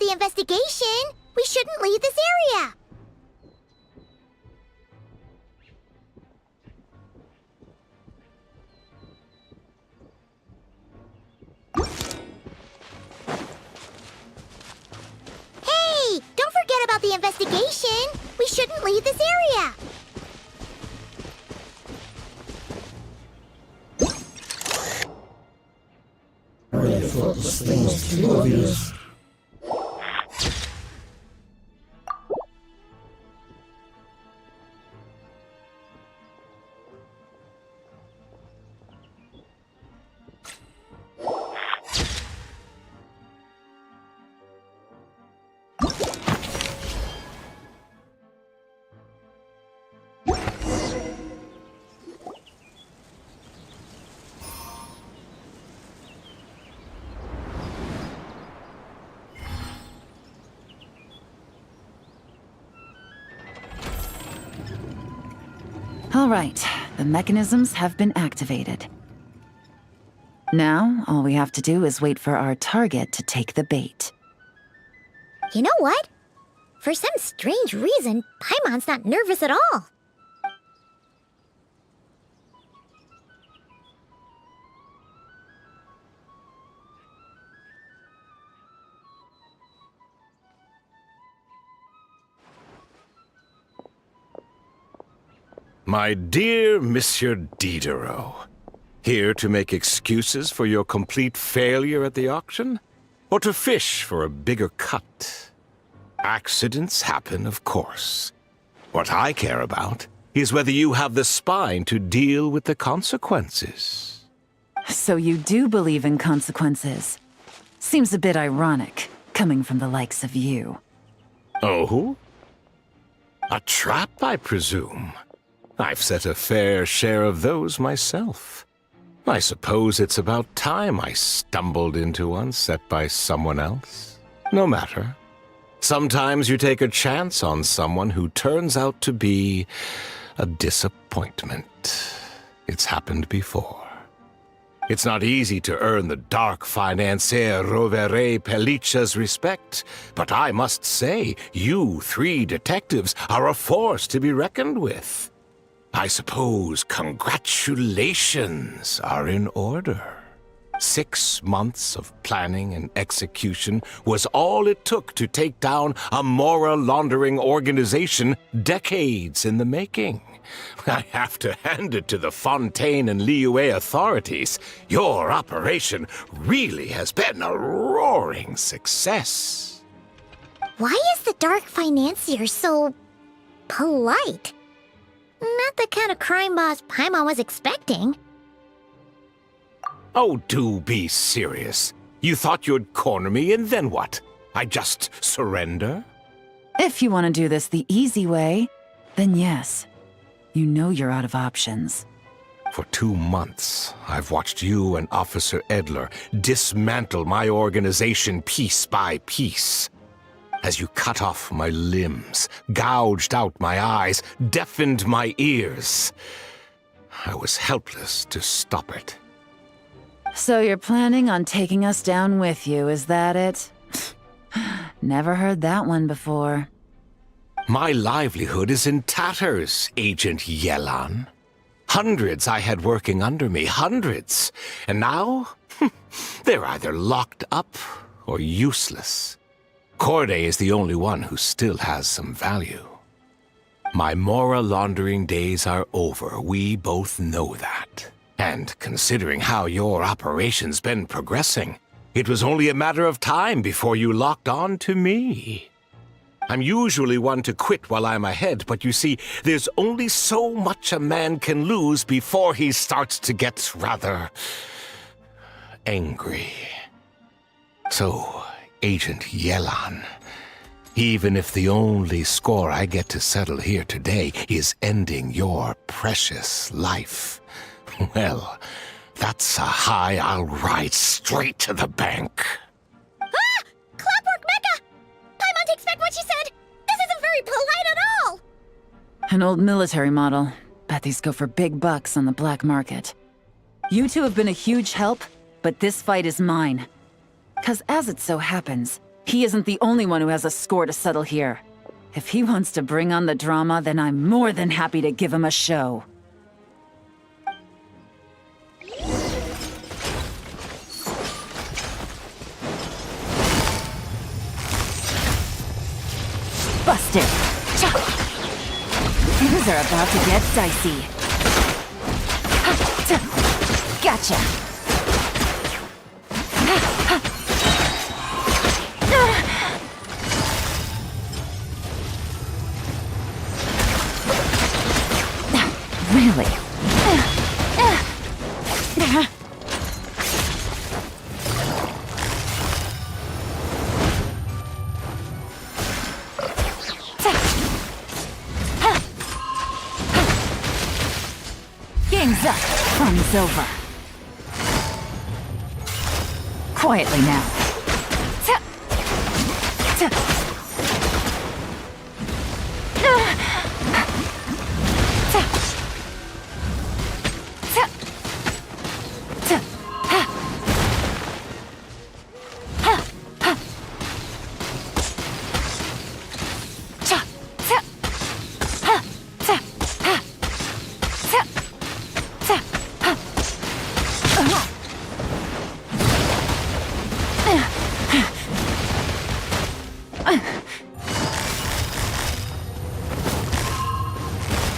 The investigation. We shouldn't leave this area. Hey, don't forget about the investigation. We shouldn't leave this area. I thought this thing was too obvious. All right, the mechanisms have been activated. Now, all we have to do is wait for our target to take the bait. You know what? For some strange reason, Paimon's not nervous at all. My dear Monsieur Diderot, here to make excuses for your complete failure at the auction? Or to fish for a bigger cut? Accidents happen, of course. What I care about is whether you have the spine to deal with the consequences. So you do believe in consequences. Seems a bit ironic, coming from the likes of you. Oh? A trap, I presume. I've set a fair share of those myself. I suppose it's about time I stumbled into one set by someone else. No matter. Sometimes you take a chance on someone who turns out to be a disappointment. It's happened before. It's not easy to earn the dark financier Rovere Pelliccia's respect, but I must say, you three detectives are a force to be reckoned with. I suppose congratulations are in order. 6 months of planning and execution was all it took to take down a mora laundering organization decades in the making. I have to hand it to the Fontaine and Liyue authorities. Your operation really has been a roaring success. Why is the Dark Financier so polite? Not the kind of crime boss Paimon was expecting. Oh, do be serious. You thought you'd corner me, and then what? I just surrender? If you want to do this the easy way, then yes. You know you're out of options. For 2 months, I've watched you and Officer Edler dismantle my organization piece by piece. As you cut off my limbs, gouged out my eyes, deafened my ears. I was helpless to stop it. So you're planning on taking us down with you, is that it? Never heard that one before. My livelihood is in tatters, Agent Yelan. Hundreds I had working under me, hundreds. And now, they're either locked up or useless. Corday is the only one who still has some value. My mora laundering days are over, we both know that. And considering how your operation's been progressing, it was only a matter of time before you locked on to me. I'm usually one to quit while I'm ahead, but you see, there's only so much a man can lose before he starts to get rather angry. So, Agent Yelan, even if the only score I get to settle here today is ending your precious life, well, that's a high I'll ride straight to the bank. Ah! Clockwork Mecha! Paimon takes back what she said! This isn't very polite at all! An old military model. Bet these go for big bucks on the black market. You two have been a huge help, but this fight is mine. 'Cause as it so happens, he isn't the only one who has a score to settle here. If he wants to bring on the drama, then I'm more than happy to give him a show. Busted! Things are about to get dicey. Gotcha! Really? Game's up. Fun's over. Quietly now.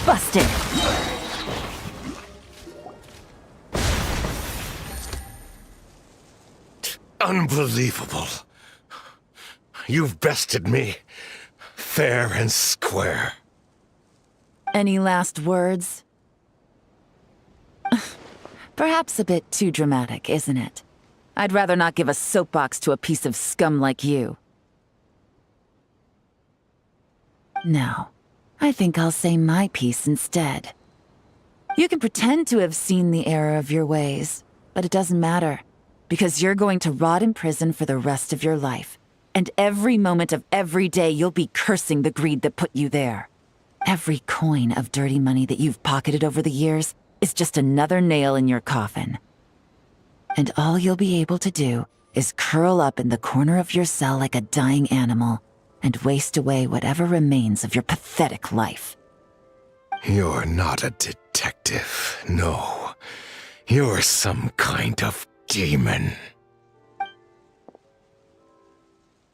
Busted! Unbelievable. You've bested me. Fair and square. Any last words? Perhaps a bit too dramatic, isn't it? I'd rather not give a soapbox to a piece of scum like you. No, I think I'll say my piece instead. You can pretend to have seen the error of your ways, but it doesn't matter, because you're going to rot in prison for the rest of your life. And every moment of every day you'll be cursing the greed that put you there. Every coin of dirty money that you've pocketed over the years is just another nail in your coffin. And all you'll be able to do is curl up in the corner of your cell like a dying animal and waste away whatever remains of your pathetic life. You're not a detective, no. You're some kind of demon.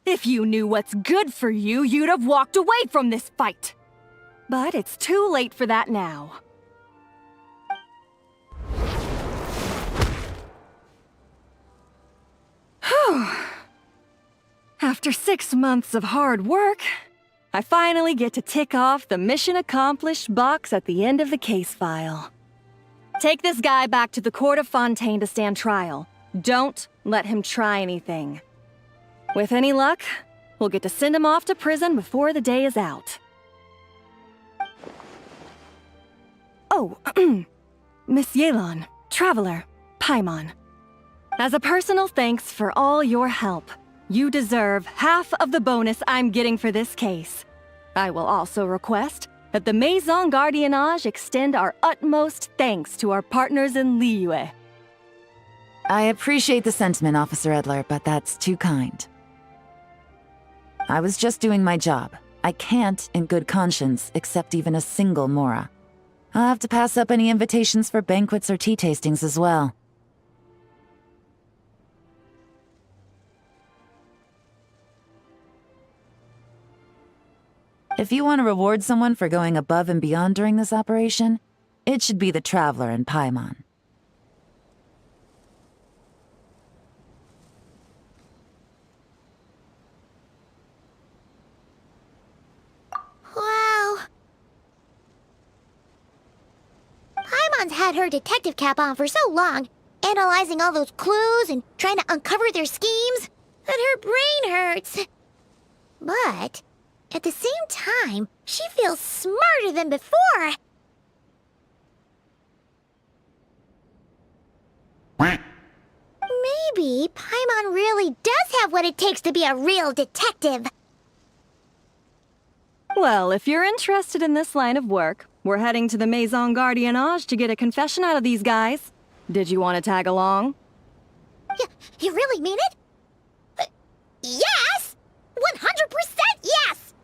If you knew what's good for you, you'd have walked away from this fight. But it's too late for that now. Whew. After 6 months of hard work, I finally get to tick off the mission accomplished box at the end of the case file. Take this guy back to the court of Fontaine to stand trial. Don't let him try anything. With any luck, we'll get to send him off to prison before the day is out. Oh, Miss Yelan, Traveler, Paimon. As a personal thanks for all your help, you deserve half of the bonus I'm getting for this case. I will also request that the Maison Gardiennage extend our utmost thanks to our partners in Liyue. I appreciate the sentiment, Officer Edler, but that's too kind. I was just doing my job. I can't, in good conscience, accept even a single Mora. I'll have to pass up any invitations for banquets or tea tastings as well. If you want to reward someone for going above and beyond during this operation, it should be the Traveler and Paimon. Wow. Paimon's had her detective cap on for so long, analyzing all those clues and trying to uncover their schemes, that her brain hurts. But at the same time, she feels smarter than before. Maybe Paimon really does have what it takes to be a real detective. Well, if you're interested in this line of work, we're heading to the Maison Gardiennage to get a confession out of these guys. Did you want to tag along? You really mean it? Yes! 100% yes!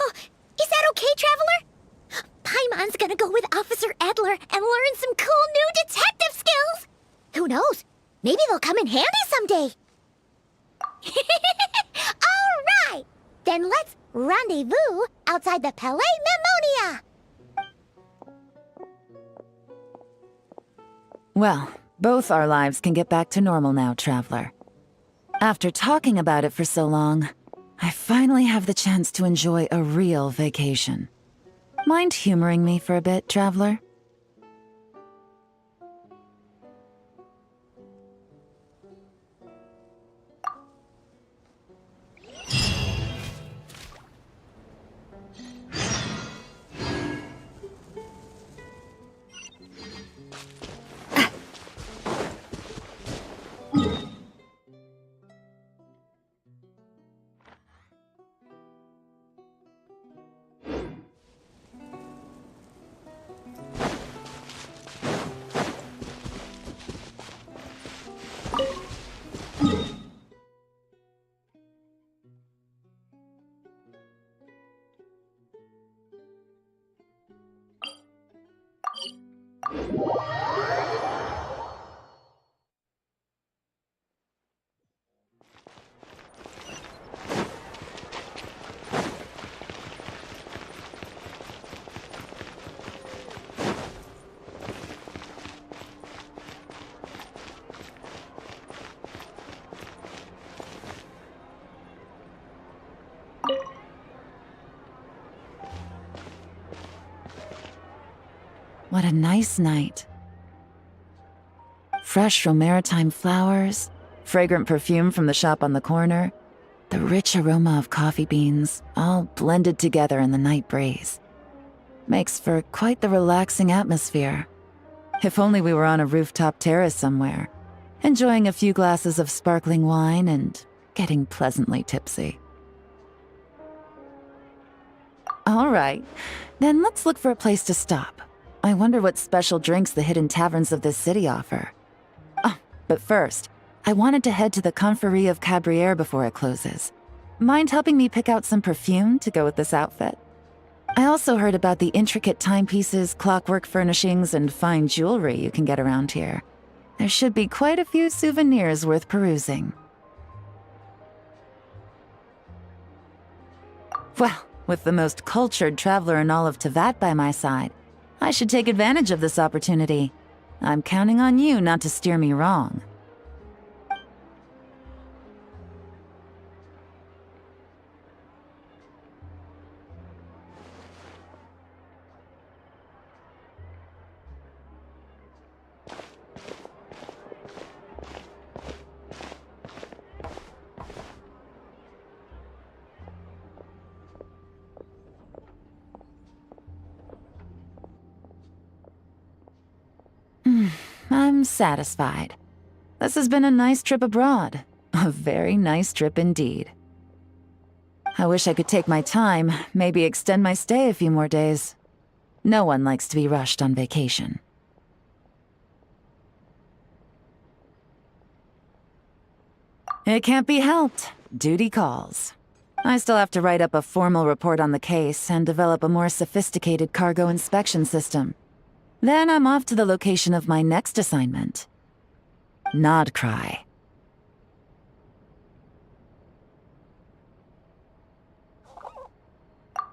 Oh, is that okay, Traveler? Paimon's gonna go with Officer Edler and learn some cool new detective skills! Who knows? Maybe they'll come in handy someday! Alright! Then let's rendezvous outside the Palais Memonia! Well, both our lives can get back to normal now, Traveler. After talking about it for so long, I finally have the chance to enjoy a real vacation. Mind humoring me for a bit, Traveler? What a nice night. Fresh from maritime flowers, fragrant perfume from the shop on the corner, the rich aroma of coffee beans, all blended together in the night breeze. Makes for quite the relaxing atmosphere. If only we were on a rooftop terrace somewhere, enjoying a few glasses of sparkling wine and getting pleasantly tipsy. All right, then let's look for a place to stop. I wonder what special drinks the hidden taverns of this city offer. Oh, but first, I wanted to head to the Confrérie of Cabrières before it closes. Mind helping me pick out some perfume to go with this outfit? I also heard about the intricate timepieces, clockwork furnishings, and fine jewelry you can get around here. There should be quite a few souvenirs worth perusing. Well, with the most cultured traveler in all of Tevat by my side, I should take advantage of this opportunity. I'm counting on you not to steer me wrong. I'm satisfied. This has been a nice trip abroad. A very nice trip indeed. I wish I could take my time, maybe extend my stay a few more days. No one likes to be rushed on vacation. It can't be helped. Duty calls. I still have to write up a formal report on the case and develop a more sophisticated cargo inspection system. Then I'm off to the location of my next assignment. Nodcry.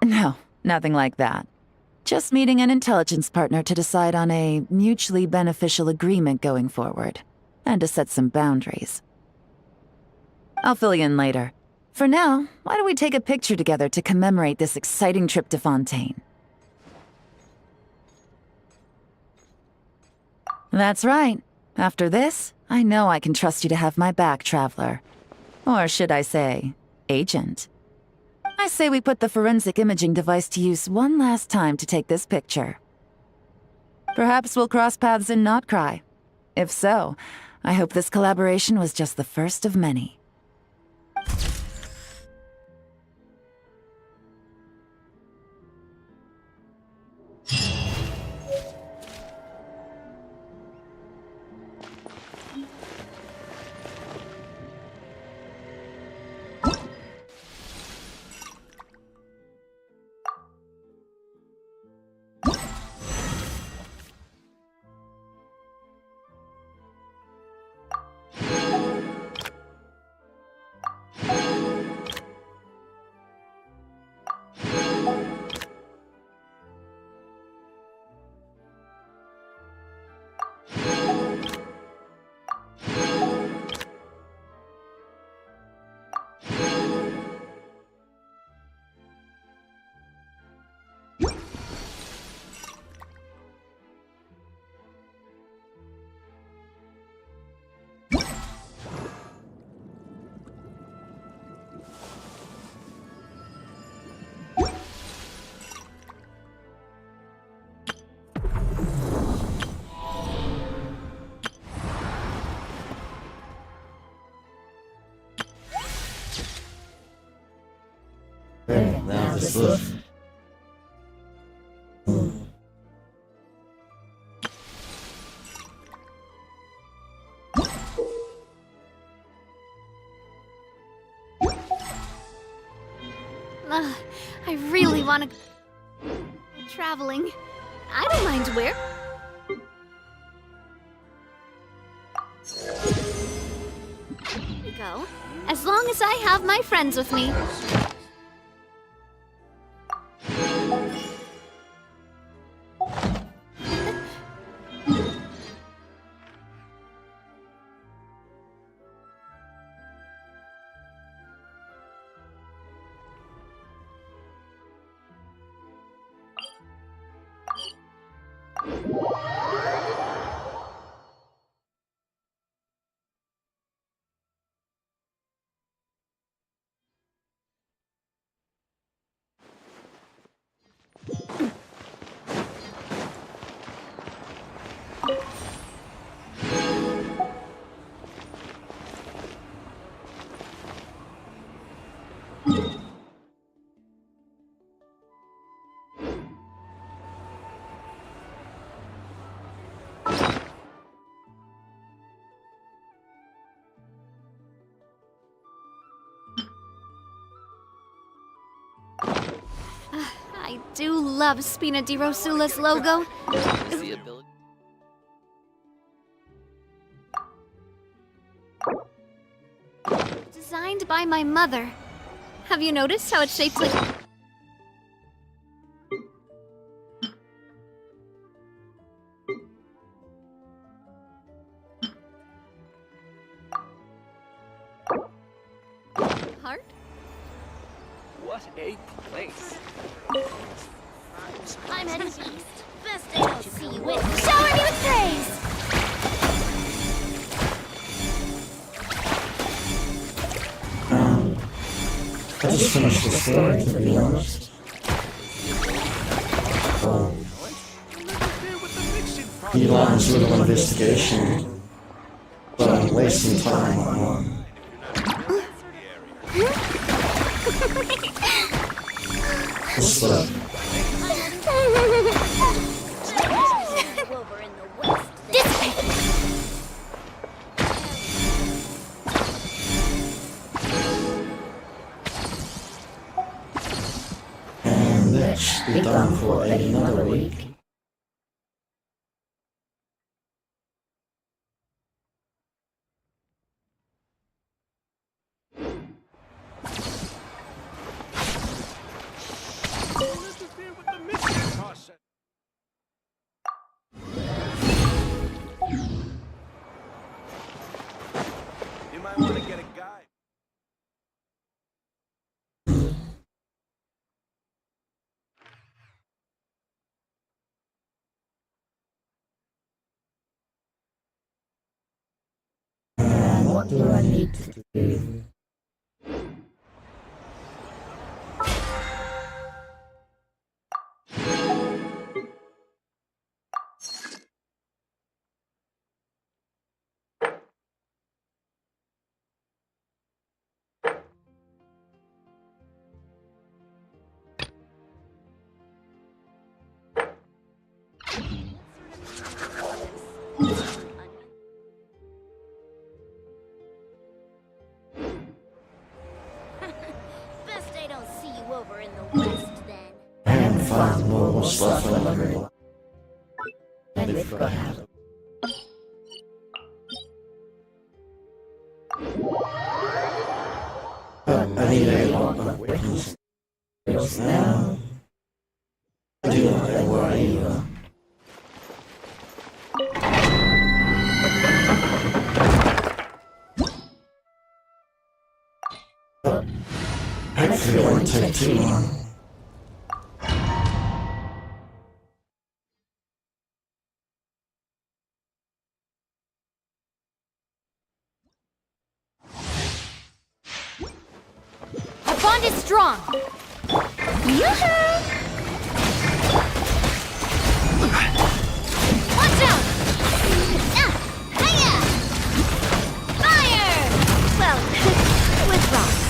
No, nothing like that. Just meeting an intelligence partner to decide on a mutually beneficial agreement going forward, and to set some boundaries. I'll fill you in later. For now, why don't we take a picture together to commemorate this exciting trip to Fontaine? That's right. After this, I know I can trust you to have my back, Traveler. Or should I say, Agent. I say we put the forensic imaging device to use one last time to take this picture. Perhaps we'll cross paths in Nodcry. If so, I hope this collaboration was just the first of many. Now this look. I really want to traveling. I don't mind where. Here we go. As long as I have my friends with me. I do love Spina di Rosula's logo. Designed by my mother. Have you noticed how it's shaped like... heart? What a place. I'm heading east. Best day I'll see you with. Shower me with praise! I just finished the story, to be honest. Elon's little investigation, but I'm wasting time on. What's that? And that should be done for another week. You might want to get a guide. What do I need to do? Best I don't see you over in the west, then. And find more stuff in the middle. And if I have it. I need a lot of weapons. Because now, I do not know where I am. But hopefully it won't take too long. Our bond is strong. Yoo-hoo! Watch out! Hiya! Fire! Well, with rocks.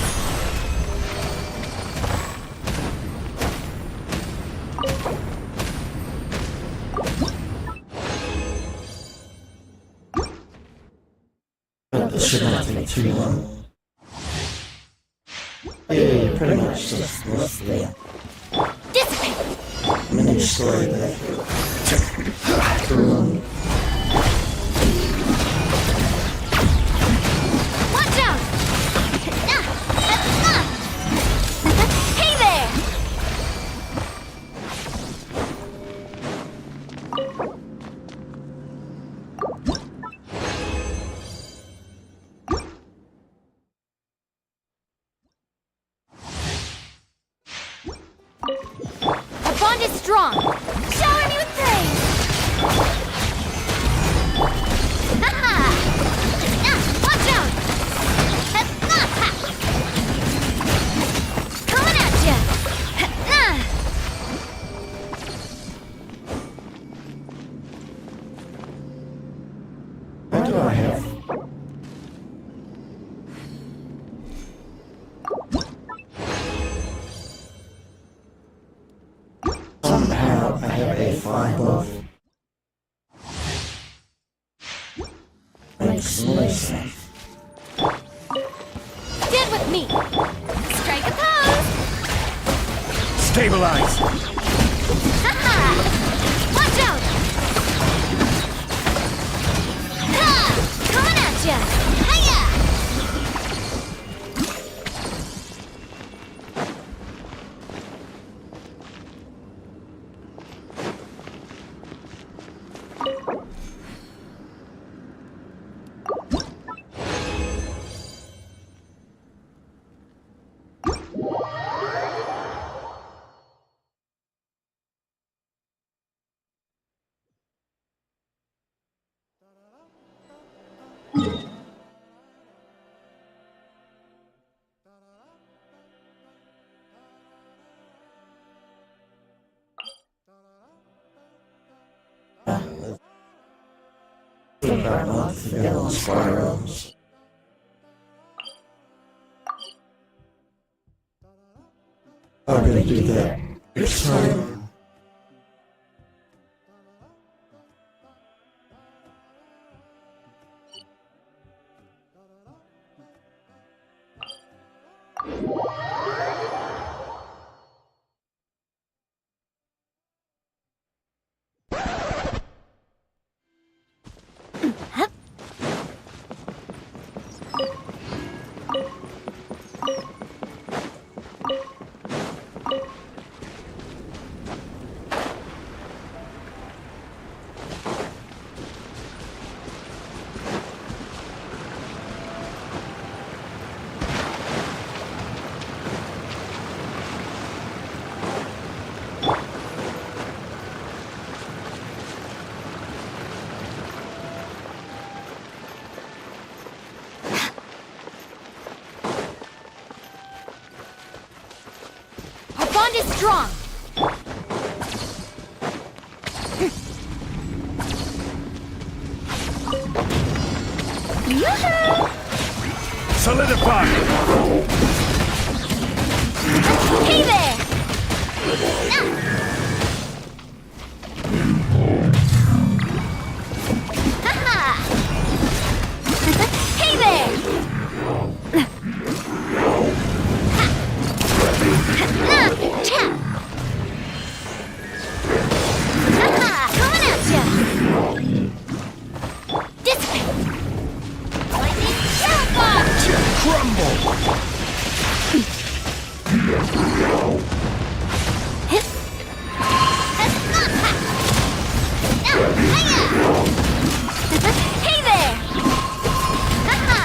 But this should not take too long. Yeah, pretty much just what's there. Dissipate! Mini story there. Through Watch out! Hey there! Our bond is strong. Shower me with praise. Ha-ha! Watch out! Coming at ya! what do I have? I have a fine book. Makes no sense. Stand with me. Strike a pose. Stabilize! Haha! Watch out! Ha! Coming at ya! Hiya! Spirals. I'm gonna do that. It's time. Our bond is strong. Yoo-hoo! Solidify! Hey there! Ha-ha! Hey there! Ha-ha! Coming at ya! Dissipate! Lightning Shadow Bomb! Crumble! Hey there! Ha-ha!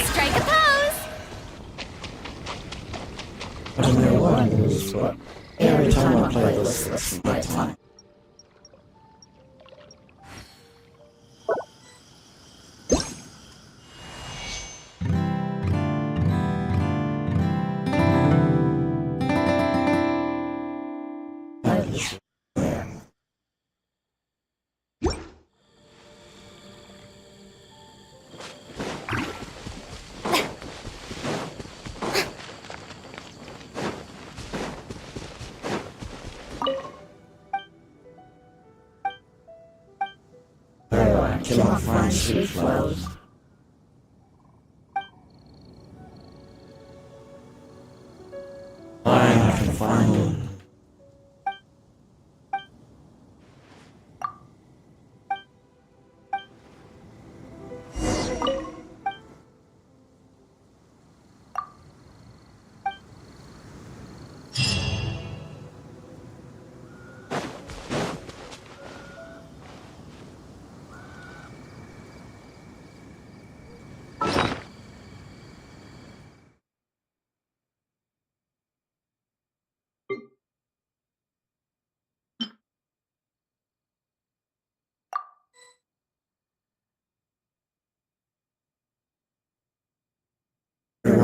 Strike a pose! I don't know what I lose, but every time I play this, that's my time. Till I find sweet flowers. I can find them.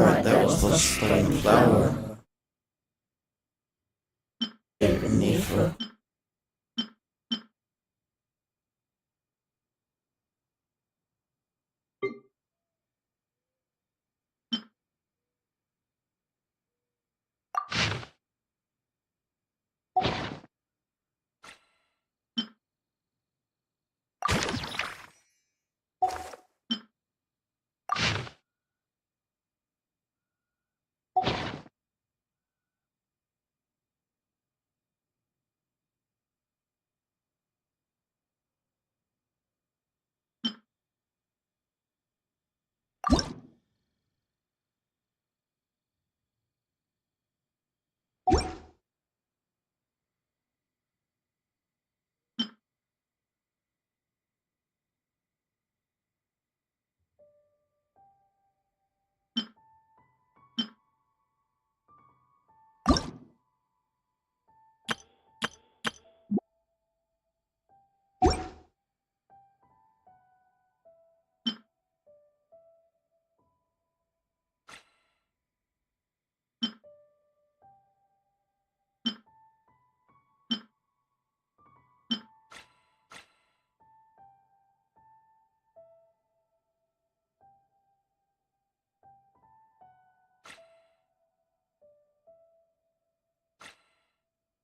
Alright, that was the stone flower. Even neater.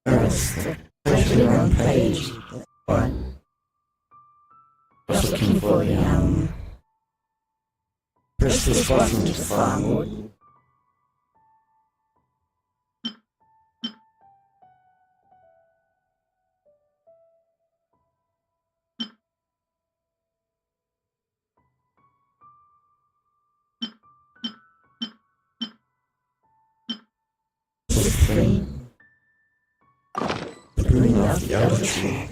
Earth, especially on page 1. Was looking for the press this button to farm wood. The green of the other tree.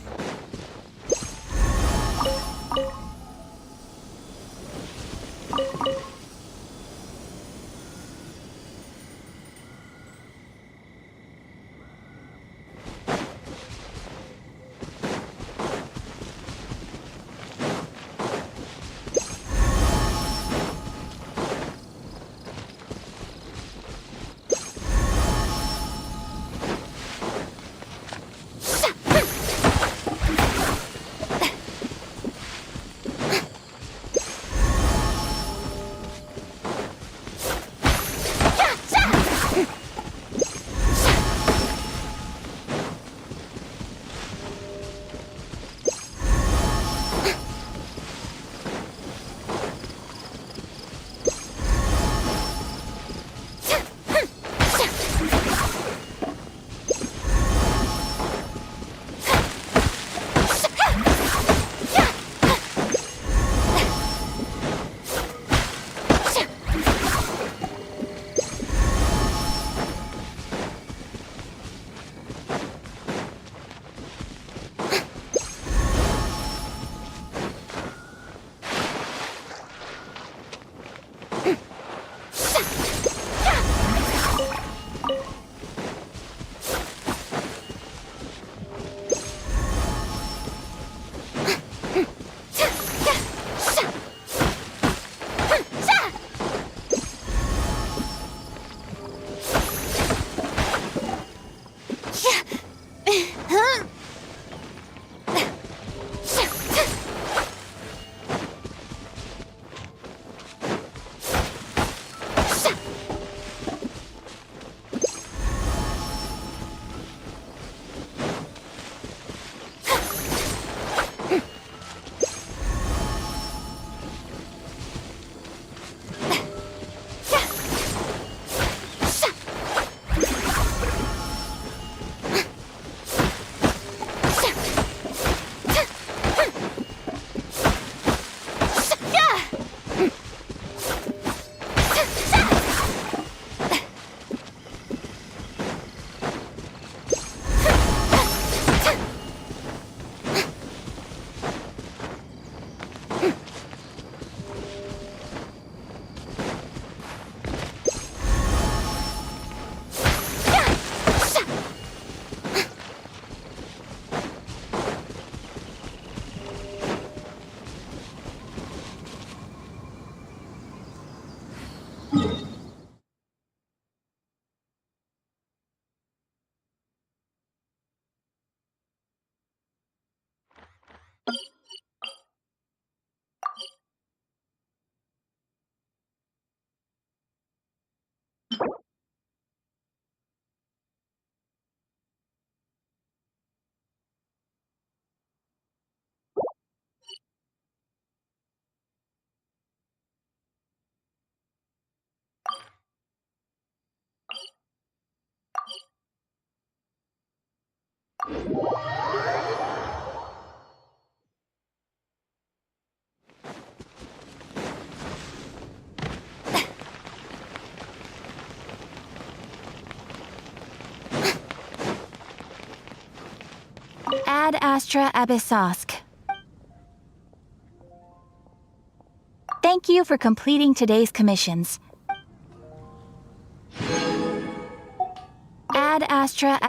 Ad Astra Abyssosk. Thank you for completing today's commissions. Ad Astra.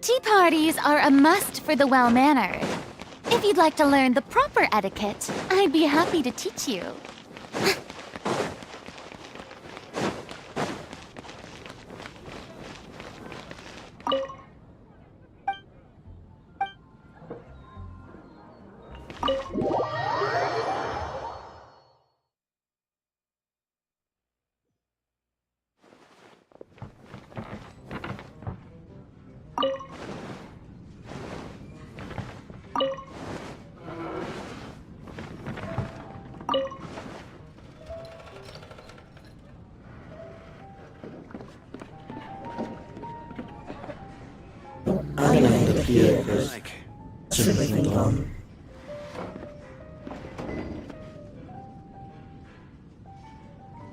Tea parties are a must for the well-mannered. If you'd like to learn the proper etiquette, I'd be happy to teach you. I'm gonna end up here because simply hold on.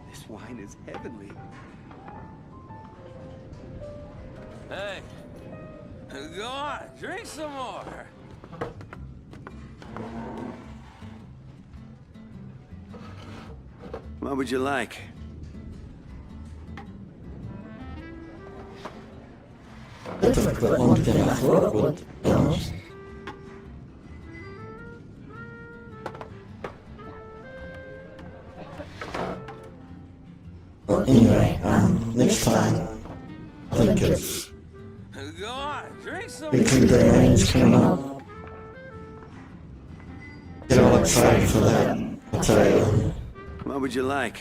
This wine is heavenly. Hey, go on, drink some more. What would you like? Dit heb ik wel ongeveer naar voren goed, jongens. Well, anyway, next time, I think it's Go on, drink some between the rains coming up. Get all excited for that, I'll tell you. What would you like?